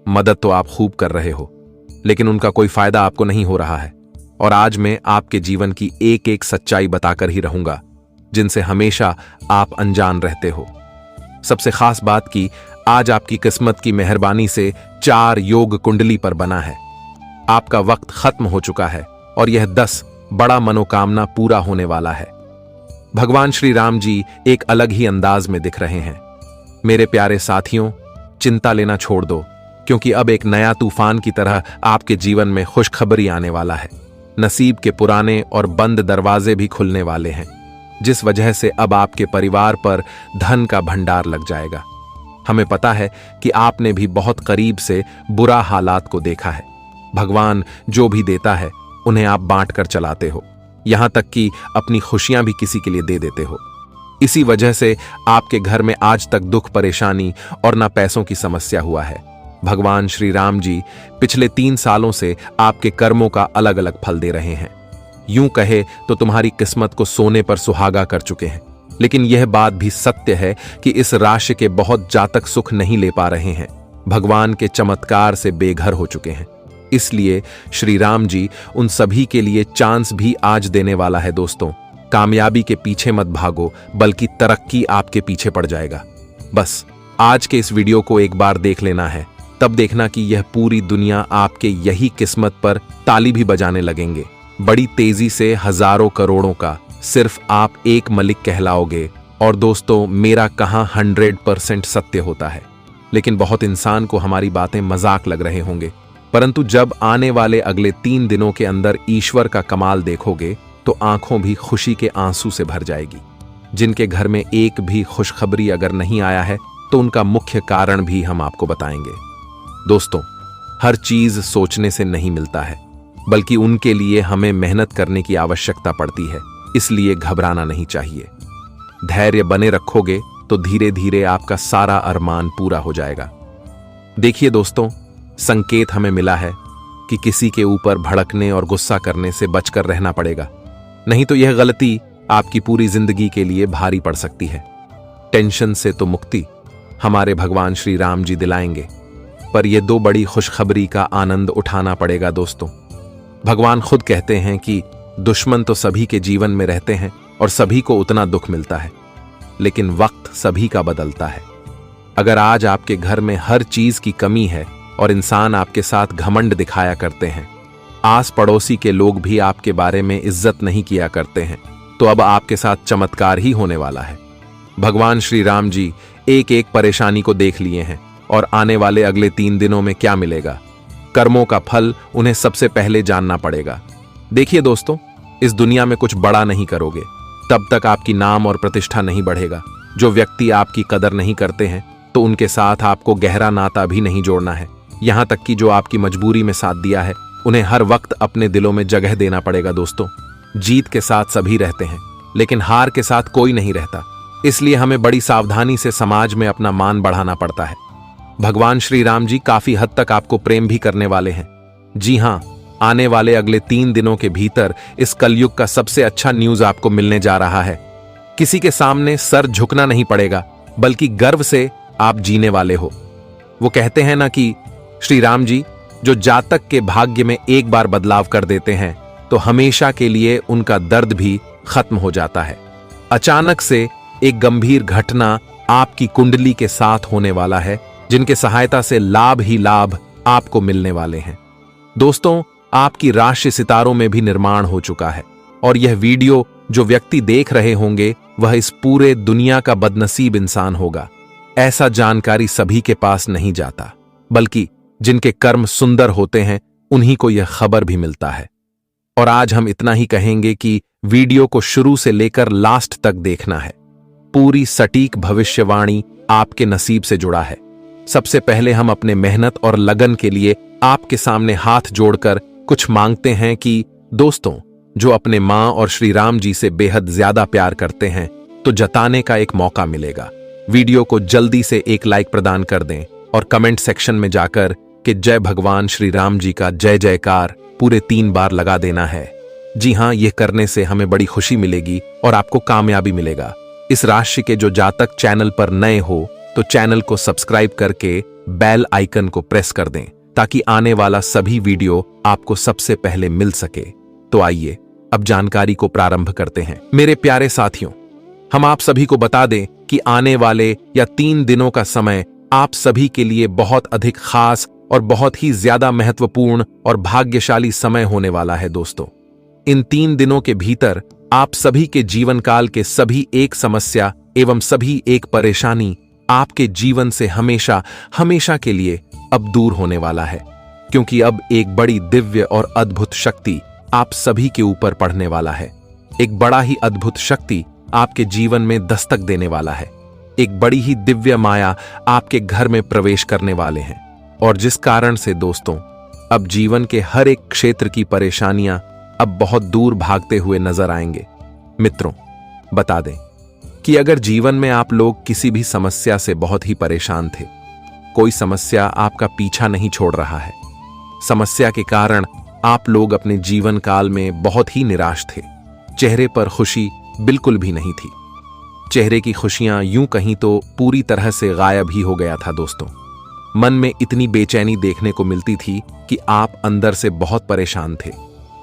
मदद तो आप खूब कर रहे हो, लेकिन उनका कोई फायदा आपको नहीं हो रहा है। और आज मैं आपके जीवन की एक एक सच्चाई बताकर ही रहूंगा, जिनसे हमेशा आप अनजान रहते हो। सबसे खास बात की, आज आपकी किस्मत की मेहरबानी से 4 योग कुंडली पर बना है। आपका वक्त खत्म हो चुका है और यह 10 बड़ा मनोकामना पूरा होने वाला है। भगवान श्री राम जी एक अलग ही अंदाज में दिख रहे हैं। मेरे प्यारे साथियों, चिंता लेना छोड़ दो, क्योंकि अब एक नया तूफान की तरह आपके जीवन में खुशखबरी आने वाला है। नसीब के पुराने और बंद दरवाजे भी खुलने वाले हैं, जिस वजह से अब आपके परिवार पर धन का भंडार लग जाएगा। हमें पता है कि आपने भी बहुत करीब से बुरा हालात को देखा है। भगवान जो भी देता है उन्हें आप बांट कर चलाते हो, यहां तक कि अपनी खुशियां भी किसी के लिए दे देते हो। इसी वजह से आपके घर में आज तक दुख, परेशानी और ना पैसों की समस्या हुआ है। भगवान श्री राम जी पिछले 3 सालों से आपके कर्मों का अलग अलग फल दे रहे हैं। यूं कहे तो तुम्हारी किस्मत को सोने पर सुहागा कर चुके हैं। लेकिन यह बात भी सत्य है कि इस राशि के बहुत जातक सुख नहीं ले पा रहे हैं, भगवान के चमत्कार से बेघर हो चुके हैं। इसलिए श्री राम जी उन सभी के लिए चांस भी आज देने वाला है दोस्तों। कामयाबी के पीछे मत भागो, बल्कि तरक्की आपके पीछे पड़ जाएगा। बस आज के इस वीडियो को एक बार देख लेना है, तब देखना कि यह पूरी दुनिया आपके यही किस्मत पर ताली भी बजाने लगेंगे। बड़ी तेजी से हजारों करोड़ों का सिर्फ आप एक मलिक कहलाओगे। और दोस्तों, मेरा कहां 100% सत्य होता है, लेकिन बहुत इंसान को हमारी बातें मजाक लग रहे होंगे। परंतु जब आने वाले अगले 3 दिनों के अंदर ईश्वर का कमाल देखोगे तो आंखों भी खुशी के आंसू से भर जाएगी। जिनके घर में एक भी खुशखबरी अगर नहीं आया है तो उनका मुख्य कारण भी हम आपको बताएंगे। दोस्तों, हर चीज सोचने से नहीं मिलता है, बल्कि उनके लिए हमें मेहनत करने की आवश्यकता पड़ती है। इसलिए घबराना नहीं चाहिए। धैर्य बने रखोगे तो धीरे धीरे आपका सारा अरमान पूरा हो जाएगा। देखिए दोस्तों, संकेत हमें मिला है कि किसी के ऊपर भड़कने और गुस्सा करने से बचकर रहना पड़ेगा, नहीं तो यह गलती आपकी पूरी जिंदगी के लिए भारी पड़ सकती है। टेंशन से तो मुक्ति हमारे भगवान श्री राम जी दिलाएंगे, पर यह 2 बड़ी खुशखबरी का आनंद उठाना पड़ेगा दोस्तों। भगवान खुद कहते हैं कि दुश्मन तो सभी के जीवन में रहते हैं और सभी को उतना दुख मिलता है, लेकिन वक्त सभी का बदलता है। अगर आज आपके घर में हर चीज की कमी है और इंसान आपके साथ घमंड दिखाया करते हैं, आस पड़ोसी के लोग भी आपके बारे में इज्जत नहीं किया करते हैं, तो अब आपके साथ चमत्कार ही होने वाला है। भगवान श्री राम जी एक एक परेशानी को देख लिए हैं और आने वाले अगले 3 दिनों में क्या मिलेगा, कर्मों का फल उन्हें सबसे पहले जानना पड़ेगा। देखिए दोस्तों, इस दुनिया में कुछ बड़ा नहीं करोगे तब तक आपकी नाम और प्रतिष्ठा नहीं बढ़ेगा। जो व्यक्ति आपकी कदर नहीं करते हैं तो उनके साथ आपको गहरा नाता भी नहीं जोड़ना है। यहां तक कि जो आपकी मजबूरी में साथ दिया है, उन्हें हर वक्त अपने दिलों में जगह देना पड़ेगा दोस्तों। जीत के साथ सभी रहते हैं, लेकिन हार के साथ कोई नहीं रहता। इसलिए हमें बड़ी सावधानी से समाज में अपना मान बढ़ाना पड़ता है। भगवान श्री राम जी काफी हद तक आपको प्रेम भी करने वाले हैं। जी हां, आने वाले अगले 3 दिनों के भीतर इस कलयुग का सबसे अच्छा न्यूज आपको मिलने जा रहा है। किसी के सामने सर झुकना नहीं पड़ेगा, बल्कि गर्व से आप जीने वाले हो। वो कहते हैं ना कि श्री राम जी जो जातक के भाग्य में एक बार बदलाव कर देते हैं तो हमेशा के लिए उनका दर्द भी खत्म हो जाता है। अचानक से एक गंभीर घटना आपकी कुंडली के साथ होने वाला है, जिनके सहायता से लाभ ही लाभ आपको मिलने वाले हैं। दोस्तों, आपकी राशि सितारों में भी निर्माण हो चुका है और यह वीडियो जो व्यक्ति देख रहे होंगे वह इस पूरे दुनिया का बदनसीब इंसान होगा। ऐसा जानकारी सभी के पास नहीं जाता, बल्कि जिनके कर्म सुंदर होते हैं उन्हीं को यह खबर भी मिलता है। और आज हम इतना ही कहेंगे कि वीडियो को शुरू से लेकर लास्ट तक देखना है। पूरी सटीक भविष्यवाणी आपके नसीब से जुड़ा है। सबसे पहले हम अपने मेहनत और लगन के लिए आपके सामने हाथ जोड़कर कुछ मांगते हैं कि दोस्तों, जो अपने मां और श्री राम जी से बेहद ज्यादा प्यार करते हैं, तो जताने का एक मौका मिलेगा। वीडियो को जल्दी से एक लाइक प्रदान कर दें और कमेंट सेक्शन में जाकर कि जय भगवान श्री राम जी का जय जयकार पूरे 3 बार लगा देना है। जी हां, यह करने से हमें बड़ी खुशी मिलेगी और आपको कामयाबी मिलेगा। इस राशि के जो जातक चैनल पर नए हो तो चैनल को सब्सक्राइब करके बेल आइकन को प्रेस कर दें ताकि आने वाला सभी वीडियो आपको सबसे पहले मिल सके। तो आइए अब जानकारी को प्रारंभ करते हैं। मेरे प्यारे साथियों, हम आप सभी को बता दें कि आने वाले या 3 दिनों का समय आप सभी के लिए बहुत अधिक खास और बहुत ही ज्यादा महत्वपूर्ण और भाग्यशाली समय होने वाला है। दोस्तों, इन 3 दिनों के भीतर आप सभी के जीवन काल के सभी एक समस्या एवं सभी एक परेशानी आपके जीवन से हमेशा हमेशा के लिए अब दूर होने वाला है, क्योंकि अब एक बड़ी दिव्य और अद्भुत शक्ति आप सभी के ऊपर पड़ने वाला है। एक बड़ा ही अद्भुत शक्ति आपके जीवन में दस्तक देने वाला है। एक बड़ी ही दिव्य माया आपके घर में प्रवेश करने वाले हैं, और जिस कारण से दोस्तों अब जीवन के हर एक क्षेत्र की परेशानियां अब बहुत दूर भागते हुए नजर आएंगे। मित्रों, बता दें कि अगर जीवन में आप लोग किसी भी समस्या से बहुत ही परेशान थे, कोई समस्या आपका पीछा नहीं छोड़ रहा है, समस्या के कारण आप लोग अपने जीवन काल में बहुत ही निराश थे, चेहरे पर खुशी बिल्कुल भी नहीं थी, चेहरे की खुशियां यूं कहीं तो पूरी तरह से गायब ही हो गया था। दोस्तों, मन में इतनी बेचैनी देखने को मिलती थी कि आप अंदर से बहुत परेशान थे।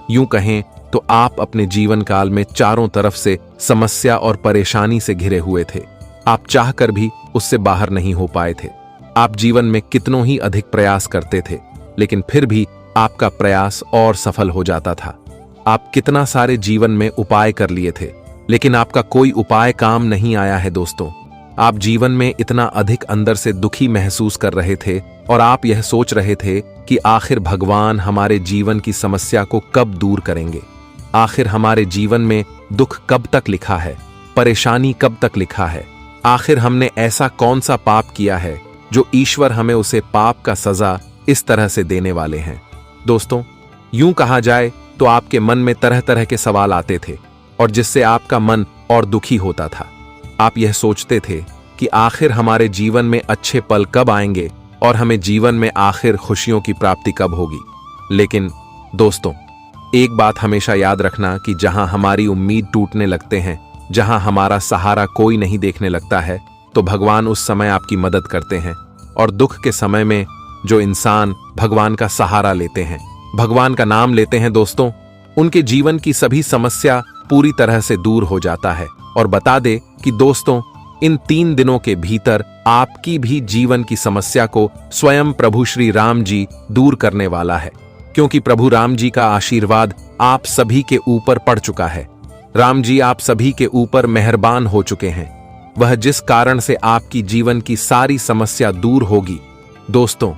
यूं कहें तो आप अपने जीवन काल में चारों तरफ से समस्या और परेशानी से घिरे हुए थे। आप चाहकर भी उससे बाहर नहीं हो पाए थे। आप जीवन में कितनों ही अधिक प्रयास करते थे, लेकिन फिर भी आपका प्रयास और सफल हो जाता था। आप कितना सारे जीवन में उपाय कर लिए थे, लेकिन आपका कोई उपाय काम नहीं आया है। दोस्तों, आप जीवन में इतना अधिक अंदर से दुखी महसूस कर रहे थे और आप यह सोच रहे थे कि आखिर भगवान हमारे जीवन की समस्या को कब दूर करेंगे, आखिर हमारे जीवन में दुख कब तक लिखा है, परेशानी कब तक लिखा है, आखिर हमने ऐसा कौन सा पाप किया है जो ईश्वर हमें उसे पाप का सजा इस तरह से देने वाले हैं। दोस्तों, यूं कहा जाए तो आपके मन में तरह तरह के सवाल आते थे और जिससे आपका मन और दुखी होता था। आप यह सोचते थे कि आखिर हमारे जीवन में अच्छे पल कब आएंगे और हमें जीवन में आखिर खुशियों की प्राप्ति कब होगी। लेकिन दोस्तों, एक बात हमेशा याद रखना कि जहां हमारी उम्मीद टूटने लगते हैं, जहां हमारा सहारा कोई नहीं देखने लगता है, तो भगवान उस समय आपकी मदद करते हैं। और दुख के समय में जो इंसान भगवान का सहारा लेते हैं, भगवान का नाम लेते हैं, दोस्तों, उनके जीवन की सभी समस्या पूरी तरह से दूर हो जाता है। और बता दे कि दोस्तों, इन 3 दिनों के भीतर आपकी भी जीवन की समस्या को स्वयं प्रभु श्री राम जी दूर करने वाला है, क्योंकि प्रभु राम जी का आशीर्वाद आप सभी के ऊपर पड़ चुका है। राम जी आप सभी के ऊपर मेहरबान हो चुके हैं, वह जिस कारण से आपकी जीवन की सारी समस्या दूर होगी। दोस्तों,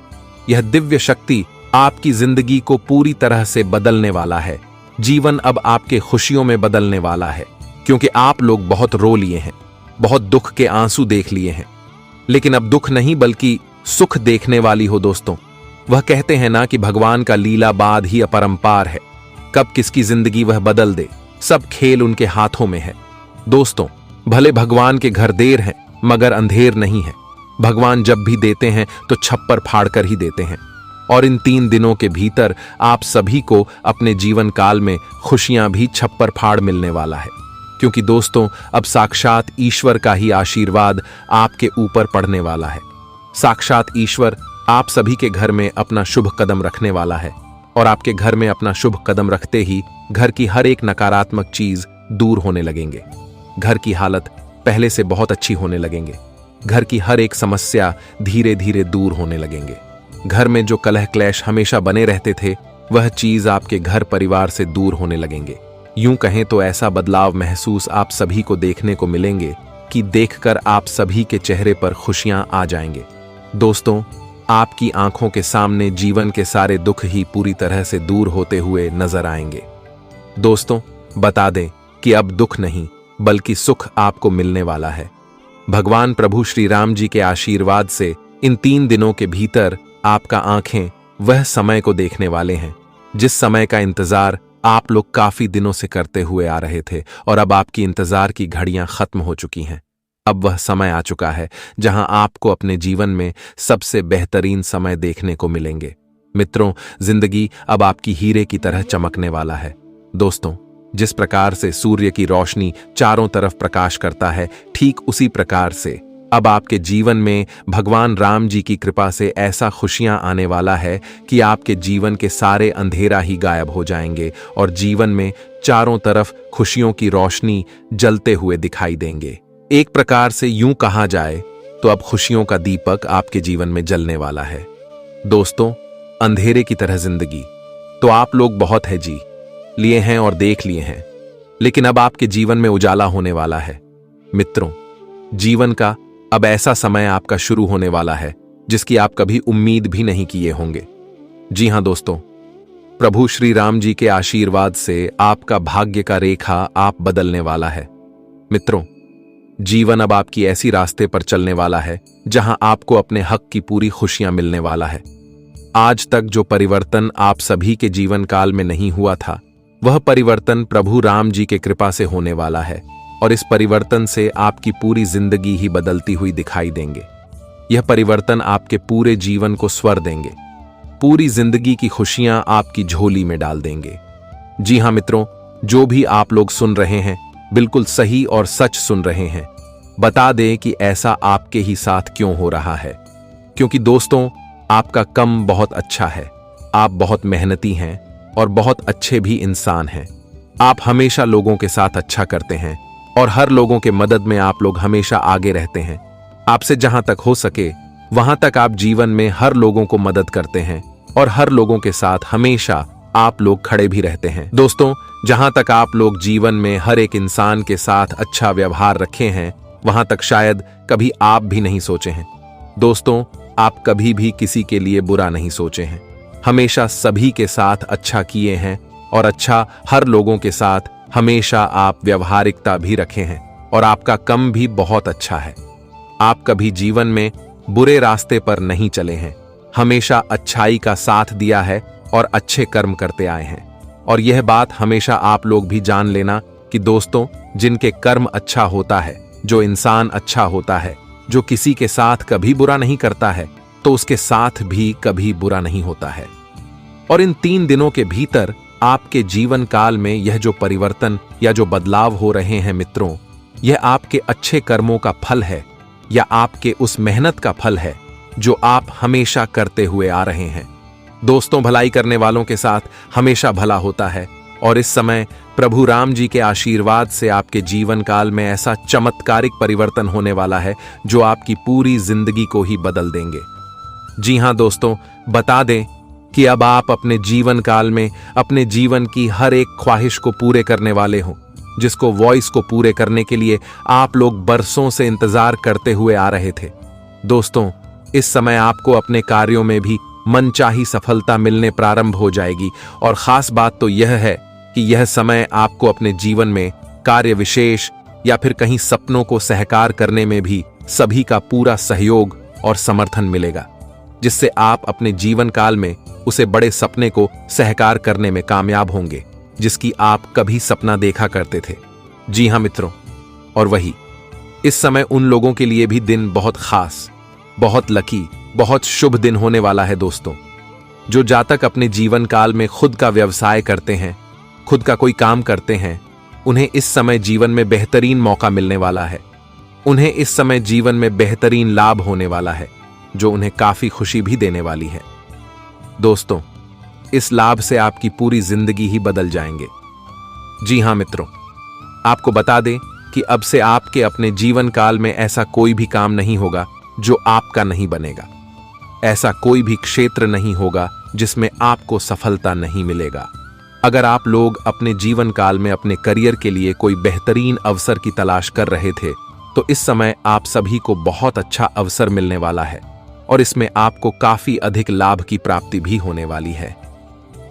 यह दिव्य शक्ति आपकी जिंदगी को पूरी तरह से बदलने वाला है। जीवन अब आपके खुशियों में बदलने वाला है, क्योंकि आप लोग बहुत रो लिए हैं, बहुत दुख के आंसू देख लिए हैं, लेकिन अब दुख नहीं बल्कि सुख देखने वाली हो। दोस्तों, वह कहते हैं ना कि भगवान का लीलाबाद ही अपरंपार है, कब किसकी जिंदगी वह बदल दे, सब खेल उनके हाथों में है। दोस्तों, भले भगवान के घर देर है मगर अंधेर नहीं है। भगवान जब भी देते हैं तो छप्पर फाड़ कर ही देते हैं, और इन 3 दिनों के भीतर आप सभी को अपने जीवन काल में खुशियां भी छप्पर फाड़ मिलने वाला है, क्योंकि दोस्तों अब साक्षात ईश्वर का ही आशीर्वाद आपके ऊपर पड़ने वाला है। साक्षात ईश्वर आप सभी के घर में अपना शुभ कदम रखने वाला है, और आपके घर में अपना शुभ कदम रखते ही घर की हर एक नकारात्मक चीज दूर होने लगेंगे। घर की हालत पहले से बहुत अच्छी होने लगेंगे। घर की हर एक समस्या धीरे धीरे दूर होने लगेंगे। घर में जो कलह क्लेश हमेशा बने रहते थे, वह चीज आपके घर परिवार से दूर होने लगेंगे। यूं कहें तो ऐसा बदलाव महसूस आप सभी को देखने को मिलेंगे कि देखकर आप सभी के चेहरे पर खुशियां आ जाएंगे। दोस्तों, आपकी आंखों के सामने जीवन के सारे दुख ही पूरी तरह से दूर होते हुए नजर आएंगे। दोस्तों, बता दें कि अब दुख नहीं बल्कि सुख आपको मिलने वाला है। भगवान प्रभु श्री राम जी के आशीर्वाद से इन 3 दिनों के भीतर आपका आंखें वह समय को देखने वाले हैं जिस समय का इंतजार आप लोग काफी दिनों से करते हुए आ रहे थे, और अब आपकी इंतजार की घड़ियां खत्म हो चुकी हैं। अब वह समय आ चुका है जहां आपको अपने जीवन में सबसे बेहतरीन समय देखने को मिलेंगे। मित्रों, जिंदगी अब आपकी हीरे की तरह चमकने वाला है। दोस्तों, जिस प्रकार से सूर्य की रोशनी चारों तरफ प्रकाश करता है, ठीक उसी प्रकार से अब आपके जीवन में भगवान राम जी की कृपा से ऐसा खुशियां आने वाला है कि आपके जीवन के सारे अंधेरा ही गायब हो जाएंगे और जीवन में चारों तरफ खुशियों की रोशनी जलते हुए दिखाई देंगे। एक प्रकार से यूं कहा जाए तो अब खुशियों का दीपक आपके जीवन में जलने वाला है। दोस्तों, अंधेरे की तरह जिंदगी तो आप लोग बहुत है जी लिए हैं और देख लिए हैं, लेकिन अब आपके जीवन में उजाला होने वाला है। मित्रों, जीवन का अब ऐसा समय आपका शुरू होने वाला है जिसकी आप कभी उम्मीद भी नहीं किए होंगे। जी हां दोस्तों, प्रभु श्री राम जी के आशीर्वाद से आपका भाग्य का रेखा आप बदलने वाला है। मित्रों, जीवन अब आपकी ऐसी रास्ते पर चलने वाला है जहां आपको अपने हक की पूरी खुशियां मिलने वाला है। आज तक जो परिवर्तन आप सभी के जीवन काल में नहीं हुआ था, वह परिवर्तन प्रभु राम जी के कृपा से होने वाला है और इस परिवर्तन से आपकी पूरी जिंदगी ही बदलती हुई दिखाई देंगे। यह परिवर्तन आपके पूरे जीवन को स्वर देंगे, पूरी जिंदगी की खुशियां आपकी झोली में डाल देंगे। जी हां मित्रों, जो भी आप लोग सुन रहे हैं बिल्कुल सही और सच सुन रहे हैं। बता दें कि ऐसा आपके ही साथ क्यों हो रहा है, क्योंकि दोस्तों आपका कम बहुत अच्छा है। आप बहुत मेहनती हैं और बहुत अच्छे भी इंसान हैं। आप हमेशा लोगों के साथ अच्छा करते हैं और हर लोगों के मदद में आप लोग हमेशा आगे रहते हैं। आपसे जहां तक हो सके वहां तक आप जीवन में हर लोगों को मदद करते हैं और हर लोगों के साथ हमेशा आप लोग खड़े भी रहते हैं। दोस्तों, जहां तक आप लोग जीवन में हर एक इंसान के साथ अच्छा व्यवहार रखे हैं, वहां तक शायद कभी आप भी नहीं सोचे हैं। दोस्तों, आप कभी भी किसी के लिए बुरा नहीं सोचे हैं, हमेशा सभी के साथ अच्छा किए हैं और अच्छा हर लोगों के साथ हमेशा आप व्यवहारिकता भी रखे हैं और आपका कम भी बहुत अच्छा है। आप कभी जीवन में बुरे रास्ते पर नहीं चले हैं, हमेशा अच्छाई का साथ दिया है और अच्छे कर्म करते आए हैं। और यह बात हमेशा आप लोग भी जान लेना कि दोस्तों, जिनके कर्म अच्छा होता है, जो इंसान अच्छा होता है, जो किसी के साथ कभी बुरा नहीं करता है, तो उसके साथ भी कभी बुरा नहीं होता है। और इन 3 दिनों के भीतर आपके जीवन काल में यह जो परिवर्तन या जो बदलाव हो रहे हैं मित्रों, यह आपके अच्छे कर्मों का फल है या आपके उस मेहनत का फल है जो आप हमेशा करते हुए आ रहे हैं। दोस्तों, भलाई करने वालों के साथ हमेशा भला होता है और इस समय प्रभु राम जी के आशीर्वाद से आपके जीवन काल में ऐसा चमत्कारिक परिवर्तन होने वाला है जो आपकी पूरी जिंदगी को ही बदल देंगे। जी हां दोस्तों, बता दें कि अब आप अपने जीवन काल में अपने जीवन की हर एक ख्वाहिश को पूरे करने वाले हो, जिसको वॉइस को पूरे करने के लिए आप लोग बरसों से इंतजार करते हुए आ रहे थे। दोस्तों, इस समय आपको अपने कार्यों में भी मनचाही सफलता मिलने प्रारंभ हो जाएगी और खास बात तो यह है कि यह समय आपको अपने जीवन में कार्य विशेष या फिर कहीं सपनों को साकार करने में भी सभी का पूरा सहयोग और समर्थन मिलेगा, जिससे आप अपने जीवन काल में उसे बड़े सपने को साकार करने में कामयाब होंगे जिसकी आप कभी सपना देखा करते थे। जी हां मित्रों, और वही इस समय उन लोगों के लिए भी दिन बहुत खास, बहुत लकी, बहुत शुभ दिन होने वाला है दोस्तों, जो जातक अपने जीवन काल में खुद का व्यवसाय करते हैं, खुद का कोई काम करते हैं, उन्हें इस समय जीवन में बेहतरीन मौका मिलने वाला है। उन्हें इस समय जीवन में बेहतरीन लाभ होने वाला है जो उन्हें काफी खुशी भी देने वाली है। दोस्तों, इस लाभ से आपकी पूरी जिंदगी ही बदल जाएंगे। जी हां मित्रों, आपको बता दें कि अब से आपके अपने जीवन काल में ऐसा कोई भी काम नहीं होगा जो आपका नहीं बनेगा। ऐसा कोई भी क्षेत्र नहीं होगा जिसमें आपको सफलता नहीं मिलेगा। अगर आप लोग अपने जीवन काल में अपने करियर के लिए कोई बेहतरीन अवसर की तलाश कर रहे थे, तो इस समय आप सभी को बहुत अच्छा अवसर मिलने वाला है और इसमें आपको काफी अधिक लाभ की प्राप्ति भी होने वाली है।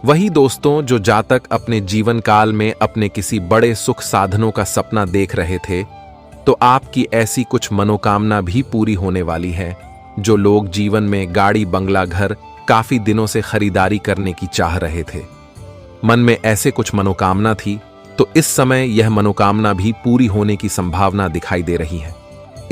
वही दोस्तों, जो जातक अपने जीवन काल में अपने किसी बड़े सुख साधनों का सपना देख रहे थे, तो आपकी ऐसी कुछ मनोकामना भी पूरी होने वाली है। जो लोग जीवन में गाड़ी, बंगला, घर काफी दिनों से खरीदारी करने की चाह रहे थे, मन में ऐसे कुछ मनोकामना थी, तो इस समय यह मनोकामना भी पूरी होने की संभावना दिखाई दे रही है।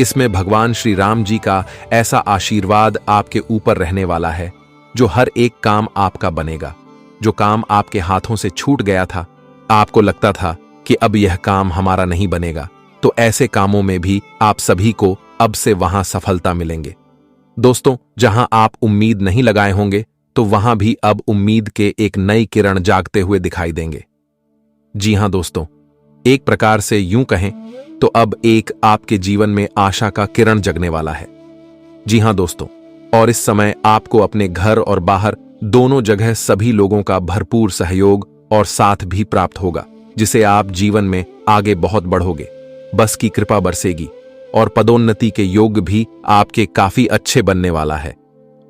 इसमें भगवान श्री राम जी का ऐसा आशीर्वाद आपके ऊपर रहने वाला है जो हर एक काम आपका बनेगा। जो काम आपके हाथों से छूट गया था, आपको लगता था कि अब यह काम हमारा नहीं बनेगा, तो ऐसे कामों में भी आप सभी को अब से वहां सफलता मिलेंगे। दोस्तों, जहां आप उम्मीद नहीं लगाए होंगे, तो वहां भी अब उम्मीद के एक नई किरण जागते हुए दिखाई देंगे। जी हां दोस्तों, एक प्रकार से यूं कहें तो अब एक आपके जीवन में आशा का किरण जगने वाला है। जी हां दोस्तों, और इस समय आपको अपने घर और बाहर दोनों जगह सभी लोगों का भरपूर सहयोग और साथ भी प्राप्त होगा, जिसे आप जीवन में आगे बहुत बढ़ोगे। बस की कृपा बरसेगी और पदोन्नति के योग भी आपके काफी अच्छे बनने वाला है।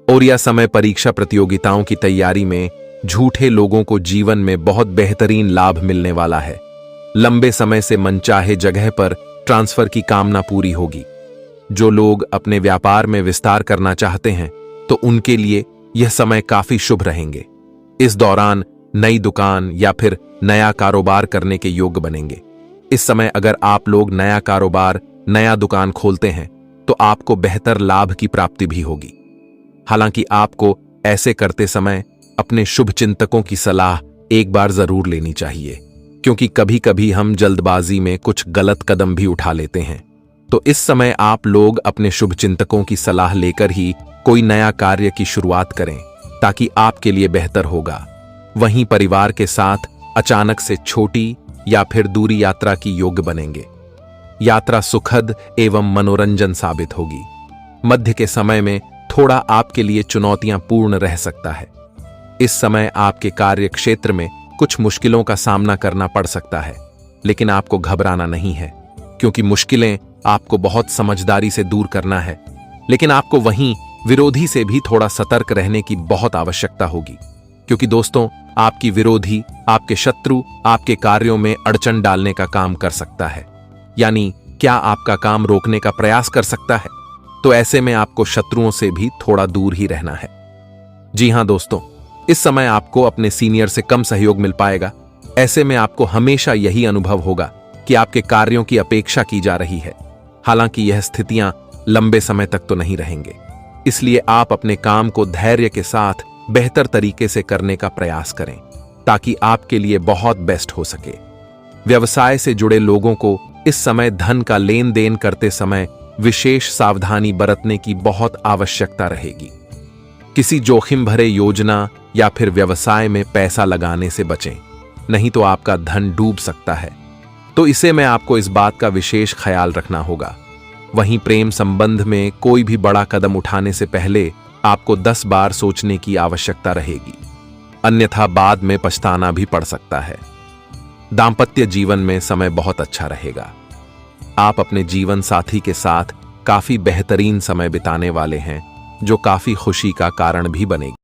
और यह समय परीक्षा प्रतियोगिताओं की तैयारी में झूठे लोगों को जीवन में बहुत बेहतरीन लाभ मिलने वाला है। लंबे समय से मनचाहे जगह पर ट्रांसफर की कामना पूरी होगी। जो लोग अपने व्यापार में विस्तार करना चाहते हैं, तो उनके लिए यह समय काफी शुभ रहेंगे। इस दौरान नई दुकान या फिर नया कारोबार करने के योग्य बनेंगे। इस समय अगर आप लोग नया कारोबार, नया दुकान खोलते हैं, तो आपको बेहतर लाभ की प्राप्ति भी होगी। हालांकि आपको ऐसे करते समय अपने शुभ चिंतकों की सलाह एक बार जरूर लेनी चाहिए, क्योंकि कभी कभी हम जल्दबाजी में कुछ गलत कदम भी उठा लेते हैं। तो इस समय आप लोग अपने शुभ चिंतकों की सलाह लेकर ही कोई नया कार्य की शुरुआत करें, ताकि आपके लिए बेहतर होगा। वहीं परिवार के साथ अचानक से छोटी या फिर दूरी यात्रा की योग्य बनेंगे। यात्रा सुखद एवं मनोरंजन साबित होगी। मध्य के समय में थोड़ा आपके लिए चुनौतियां पूर्ण रह सकता है। इस समय आपके कार्य क्षेत्र में कुछ मुश्किलों का सामना करना पड़ सकता है, लेकिन आपको घबराना नहीं है, क्योंकि मुश्किलें आपको बहुत समझदारी से दूर करना है। लेकिन आपको वहीं विरोधी से भी थोड़ा सतर्क रहने की बहुत आवश्यकता होगी, क्योंकि दोस्तों, आपकी विरोधी, आपके शत्रु आपके कार्यों में अड़चन डालने का काम कर सकता है, यानी क्या आपका काम रोकने का प्रयास कर सकता है। तो ऐसे में आपको शत्रुओं से भी थोड़ा दूर ही रहना है। जी हां दोस्तों, इस समय आपको अपने सीनियर से कम सहयोग मिल पाएगा। ऐसे में आपको हमेशा यही अनुभव होगा कि आपके कार्यों की अपेक्षा की जा रही है। हालांकि यह स्थितियां लंबे समय तक तो नहीं रहेंगे, इसलिए आप अपने काम को धैर्य के साथ बेहतर तरीके से करने का प्रयास करें, ताकि आपके लिए बहुत बेस्ट हो सके। व्यवसाय से जुड़े लोगों को इस समय धन का लेन देन करते समय विशेष सावधानी बरतने की बहुत आवश्यकता रहेगी। किसी जोखिम भरे योजना या फिर व्यवसाय में पैसा लगाने से बचें, नहीं तो आपका धन डूब सकता है। तो इसे में आपको इस बात का विशेष ख्याल रखना होगा। वहीं प्रेम संबंध में कोई भी बड़ा कदम उठाने से पहले आपको 10 बार सोचने की आवश्यकता रहेगी, अन्यथा बाद में पछताना भी पड़ सकता है। दांपत्य जीवन में समय बहुत अच्छा रहेगा। आप अपने जीवन साथी के साथ काफी बेहतरीन समय बिताने वाले हैं, जो काफी खुशी का कारण भी बनेगी।